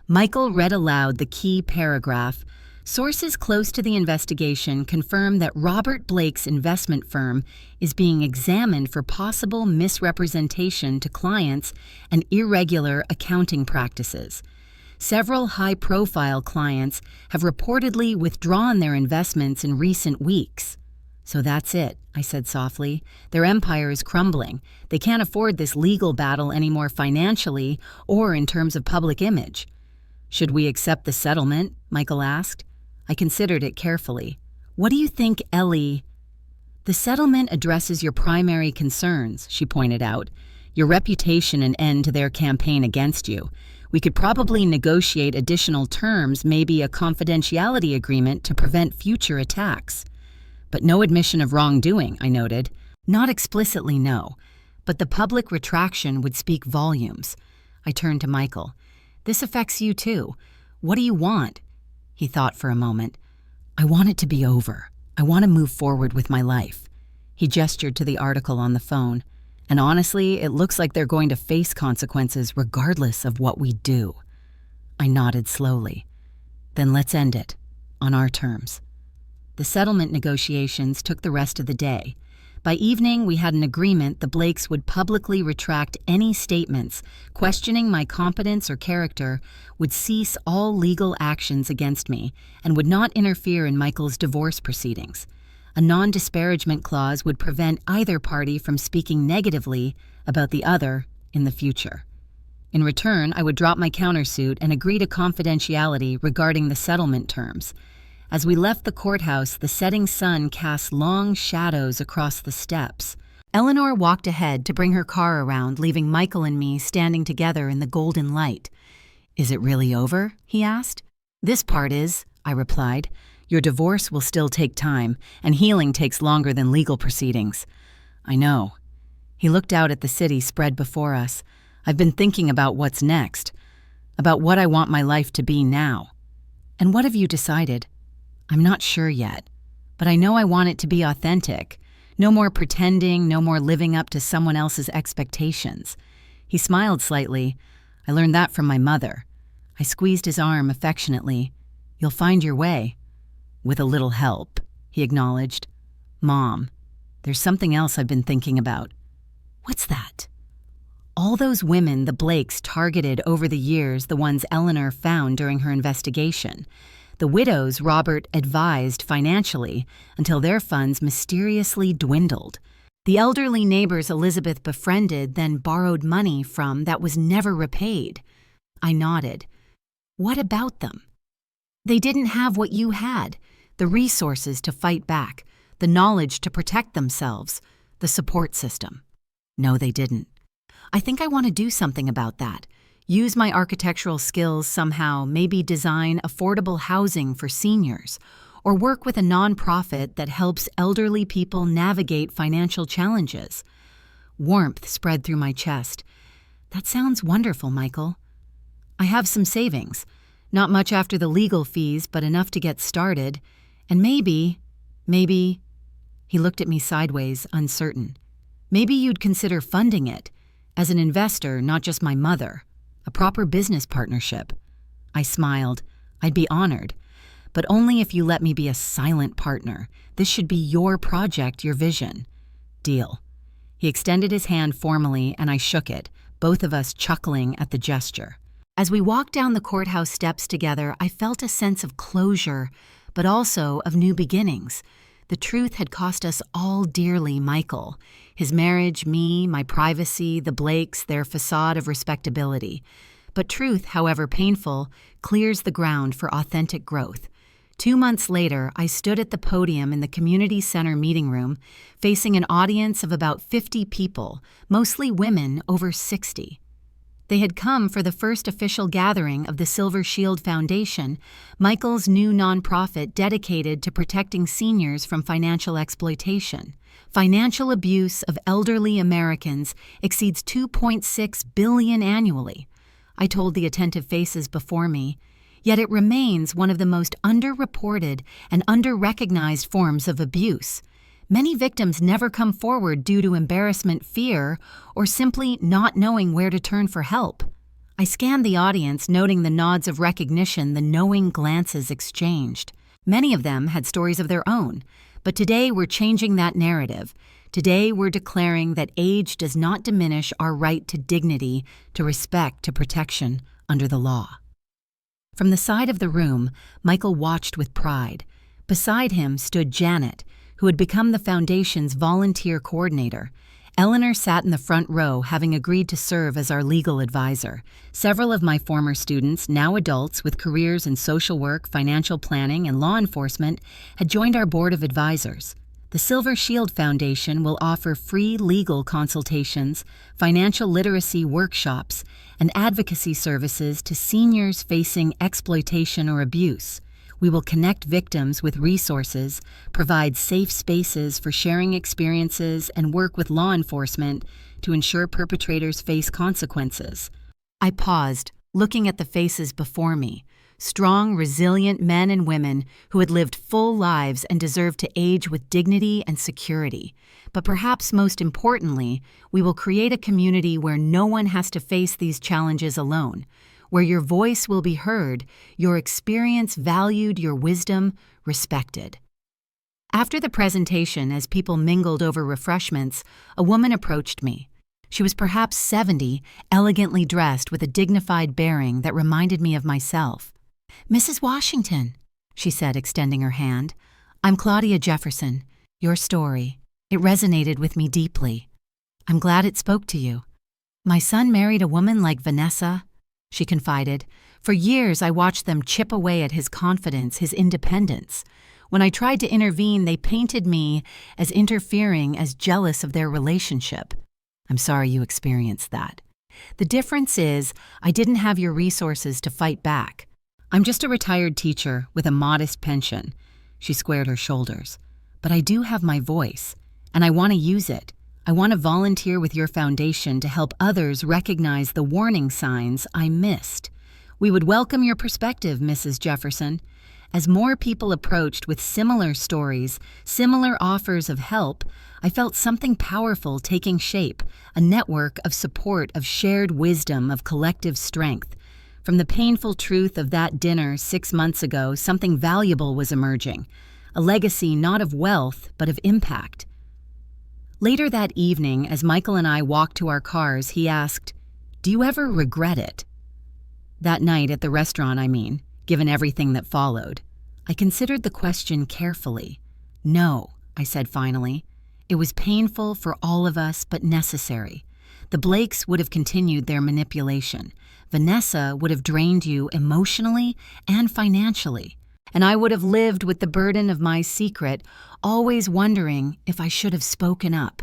A: Michael read aloud the key paragraph. Sources close to the investigation confirm that Robert Blake's investment firm is being examined for possible misrepresentation to clients and irregular accounting practices. Several high-profile clients have reportedly withdrawn their investments in recent weeks. "So that's it," I said softly. "Their empire is crumbling. They can't afford this legal battle anymore financially or in terms of public image." "Should we accept the settlement?" Michael asked. I considered it carefully. "What do you think, Ellie?" "The settlement addresses your primary concerns," she pointed out. "Your reputation and end to their campaign against you. We could probably negotiate additional terms, maybe a confidentiality agreement to prevent future attacks." "But no admission of wrongdoing," I noted. "Not explicitly, no. But the public retraction would speak volumes." I turned to Michael. "This affects you too. What do you want?" He thought for a moment. "I want it to be over. I want to move forward with my life." He gestured to the article on the phone. "And honestly, it looks like they're going to face consequences regardless of what we do." I nodded slowly. "Then let's end it, on our terms." The settlement negotiations took the rest of the day. By evening, we had an agreement the Blakes would publicly retract any statements questioning my competence or character, would cease all legal actions against me, and would not interfere in Michael's divorce proceedings. A non-disparagement clause would prevent either party from speaking negatively about the other in the future. In return, I would drop my countersuit and agree to confidentiality regarding the settlement terms. As we left the courthouse, the setting sun cast long shadows across the steps. Eleanor walked ahead to bring her car around, leaving Michael and me standing together in the golden light. "Is it really over?" he asked. "This part is," I replied. "Your divorce will still take time, and healing takes longer than legal proceedings." "I know." He looked out at the city spread before us. "I've been thinking about what's next, about what I want my life to be now." "And what have you decided?" "I'm not sure yet, but I know I want it to be authentic. No more pretending, no more living up to someone else's expectations." He smiled slightly. "I learned that from my mother." I squeezed his arm affectionately. "You'll find your way." "With a little help," he acknowledged. "Mom, there's something else I've been thinking about." "What's that?" "All those women the Blakes targeted over the years, the ones Eleanor found during her investigation. The widows Robert advised financially until their funds mysteriously dwindled. The elderly neighbors Elizabeth befriended then borrowed money from that was never repaid." I nodded. "What about them?" "They didn't have what you had, the resources to fight back, the knowledge to protect themselves, the support system." "No, they didn't." "I think I want to do something about that. Use my architectural skills somehow, maybe design affordable housing for seniors, or work with a nonprofit that helps elderly people navigate financial challenges." Warmth spread through my chest. "That sounds wonderful, Michael." "I have some savings. Not much after the legal fees, but enough to get started. And maybe, he looked at me sideways, uncertain. "Maybe you'd consider funding it. As an investor, not just my mother. A proper business partnership." I smiled. "I'd be honored. But only if you let me be a silent partner. This should be your project, your vision." "Deal." He extended his hand formally, and I shook it, both of us chuckling at the gesture. As we walked down the courthouse steps together, I felt a sense of closure, but also of new beginnings. The truth had cost us all dearly, Michael. His marriage, me, my privacy, the Blakes, their facade of respectability. But truth, however painful, clears the ground for authentic growth. 2 months later, I stood at the podium in the community center meeting room, facing an audience of about 50 people, mostly women over 60. They had come for the first official gathering of the Silver Shield Foundation, Michael's new nonprofit dedicated to protecting seniors from financial exploitation. Financial abuse of elderly Americans exceeds $2.6 billion annually, I told the attentive faces before me, yet it remains one of the most underreported and under-recognized forms of abuse. Many victims never come forward due to embarrassment, fear, or simply not knowing where to turn for help. I scanned the audience, noting the nods of recognition, the knowing glances exchanged. Many of them had stories of their own, but today we're changing that narrative. Today we're declaring that age does not diminish our right to dignity, to respect, to protection under the law. From the side of the room, Michael watched with pride. Beside him stood Janet, who had become the Foundation's volunteer coordinator. Eleanor sat in the front row, having agreed to serve as our legal advisor. Several of my former students, now adults with careers in social work, financial planning, and law enforcement, had joined our board of advisors. The Silver Shield Foundation will offer free legal consultations, financial literacy workshops, and advocacy services to seniors facing exploitation or abuse. We will connect victims with resources, provide safe spaces for sharing experiences, and work with law enforcement to ensure perpetrators face consequences. I paused, looking at the faces before me. Strong, resilient men and women who had lived full lives and deserved to age with dignity and security. But perhaps most importantly, we will create a community where no one has to face these challenges alone, where your voice will be heard, your experience valued, your wisdom respected. After the presentation, as people mingled over refreshments, a woman approached me. She was perhaps 70, elegantly dressed with a dignified bearing that reminded me of myself. "Mrs. Washington," she said, extending her hand, "I'm Claudia Jefferson. Your story. It resonated with me deeply. I'm glad it spoke to you. My son married a woman like Vanessa," she confided. "For years I watched them chip away at his confidence, his independence. When I tried to intervene, they painted me as interfering, as jealous of their relationship. I'm sorry you experienced that. The difference is, I didn't have your resources to fight back. I'm just a retired teacher with a modest pension." She squared her shoulders. "But I do have my voice, and I want to use it. I want to volunteer with your foundation to help others recognize the warning signs I missed. We would welcome your perspective, Mrs. Jefferson." As more people approached with similar stories, similar offers of help, I felt something powerful taking shape, a network of support, of shared wisdom, of collective strength. From the painful truth of that dinner 6 months ago, something valuable was emerging, a legacy not of wealth, but of impact. Later that evening, as Michael and I walked to our cars, he asked, "Do you ever regret it?" That night at the restaurant, given everything that followed. I considered the question carefully. "No," I said finally. "It was painful for all of us, but necessary. The Blakes would have continued their manipulation. Vanessa would have drained you emotionally and financially. And I would have lived with the burden of my secret, always wondering if I should have spoken up."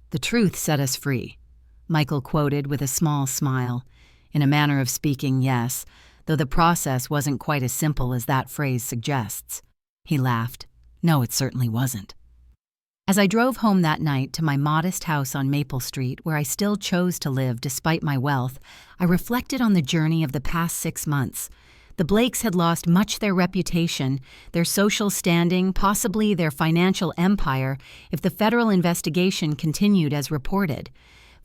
A: "The truth set us free," Michael quoted with a small smile. In a manner of speaking, yes, though the process wasn't quite as simple as that phrase suggests. He laughed. "No, it certainly wasn't." As I drove home that night to my modest house on Maple Street, where I still chose to live despite my wealth, I reflected on the journey of the past 6 months. The Blakes had lost much their reputation, their social standing, possibly their financial empire, if the federal investigation continued as reported.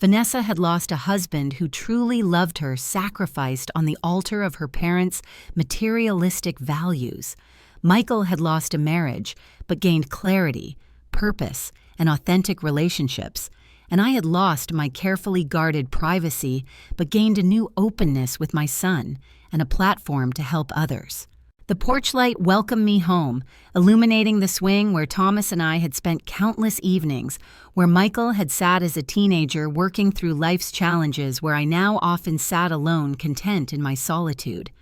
A: Vanessa had lost a husband who truly loved her, sacrificed on the altar of her parents' materialistic values. Michael had lost a marriage, but gained clarity, purpose, and authentic relationships. And I had lost my carefully guarded privacy, but gained a new openness with my son and a platform to help others. The porch light welcomed me home, illuminating the swing where Thomas and I had spent countless evenings, where Michael had sat as a teenager working through life's challenges, where I now often sat alone, content in my solitude.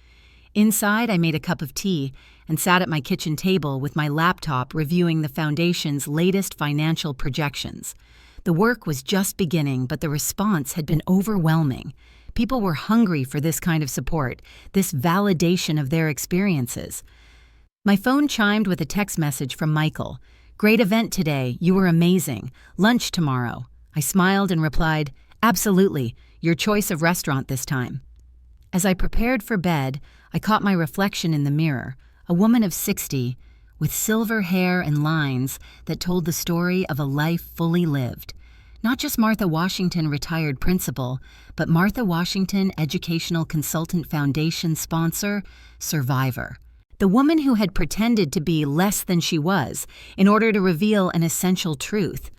A: Inside, I made a cup of tea and sat at my kitchen table with my laptop reviewing the Foundation's latest financial projections. The work was just beginning, but the response had been overwhelming. People were hungry for this kind of support, this validation of their experiences. My phone chimed with a text message from Michael. "Great event today. You were amazing. Lunch tomorrow." I smiled and replied, "Absolutely. Your choice of restaurant this time." As I prepared for bed, I caught my reflection in the mirror, a woman of 60, with silver hair and lines that told the story of a life fully lived. Not just Martha Washington retired principal, but Martha Washington Educational Consultant Foundation sponsor, survivor. The woman who had pretended to be less than she was in order to reveal an essential truth.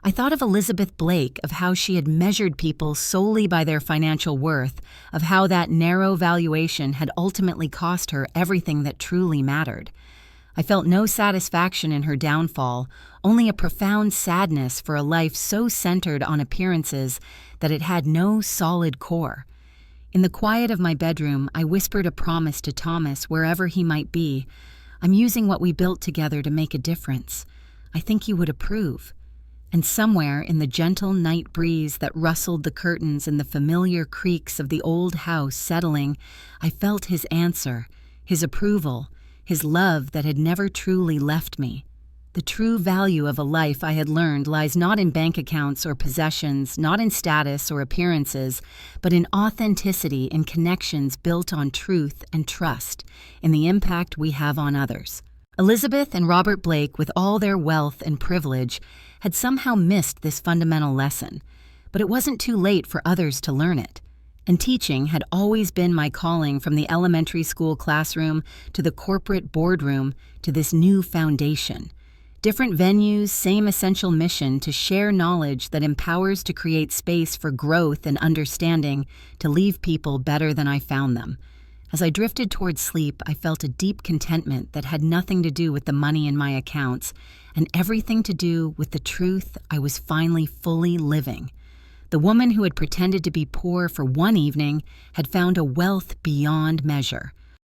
A: I thought of Elizabeth Blake, of how she had measured people solely by their financial worth, of how that narrow valuation had ultimately cost her everything that truly mattered. I felt no satisfaction in her downfall, only a profound sadness for a life so centered on appearances that it had no solid core. In the quiet of my bedroom, I whispered a promise to Thomas wherever he might be. "I'm using what we built together to make a difference. I think you would approve." And somewhere in the gentle night breeze that rustled the curtains and the familiar creaks of the old house settling, I felt his answer, his approval, his love that had never truly left me. The true value of a life, I had learned, lies not in bank accounts or possessions, not in status or appearances, but in authenticity, in connections built on truth and trust, in the impact we have on others. Elizabeth and Robert Blake, with all their wealth and privilege, had somehow missed this fundamental lesson, but it wasn't too late for others to learn it. And teaching had always been my calling, from the elementary school classroom to the corporate boardroom to this new foundation. Different venues, same essential mission: to share knowledge that empowers, to create space for growth and understanding, to leave people better than I found them. As I drifted towards sleep, I felt a deep contentment that had nothing to do with the money in my accounts and everything to do with the truth I was finally fully living. The woman who had pretended to be poor for one evening had found a wealth beyond measure.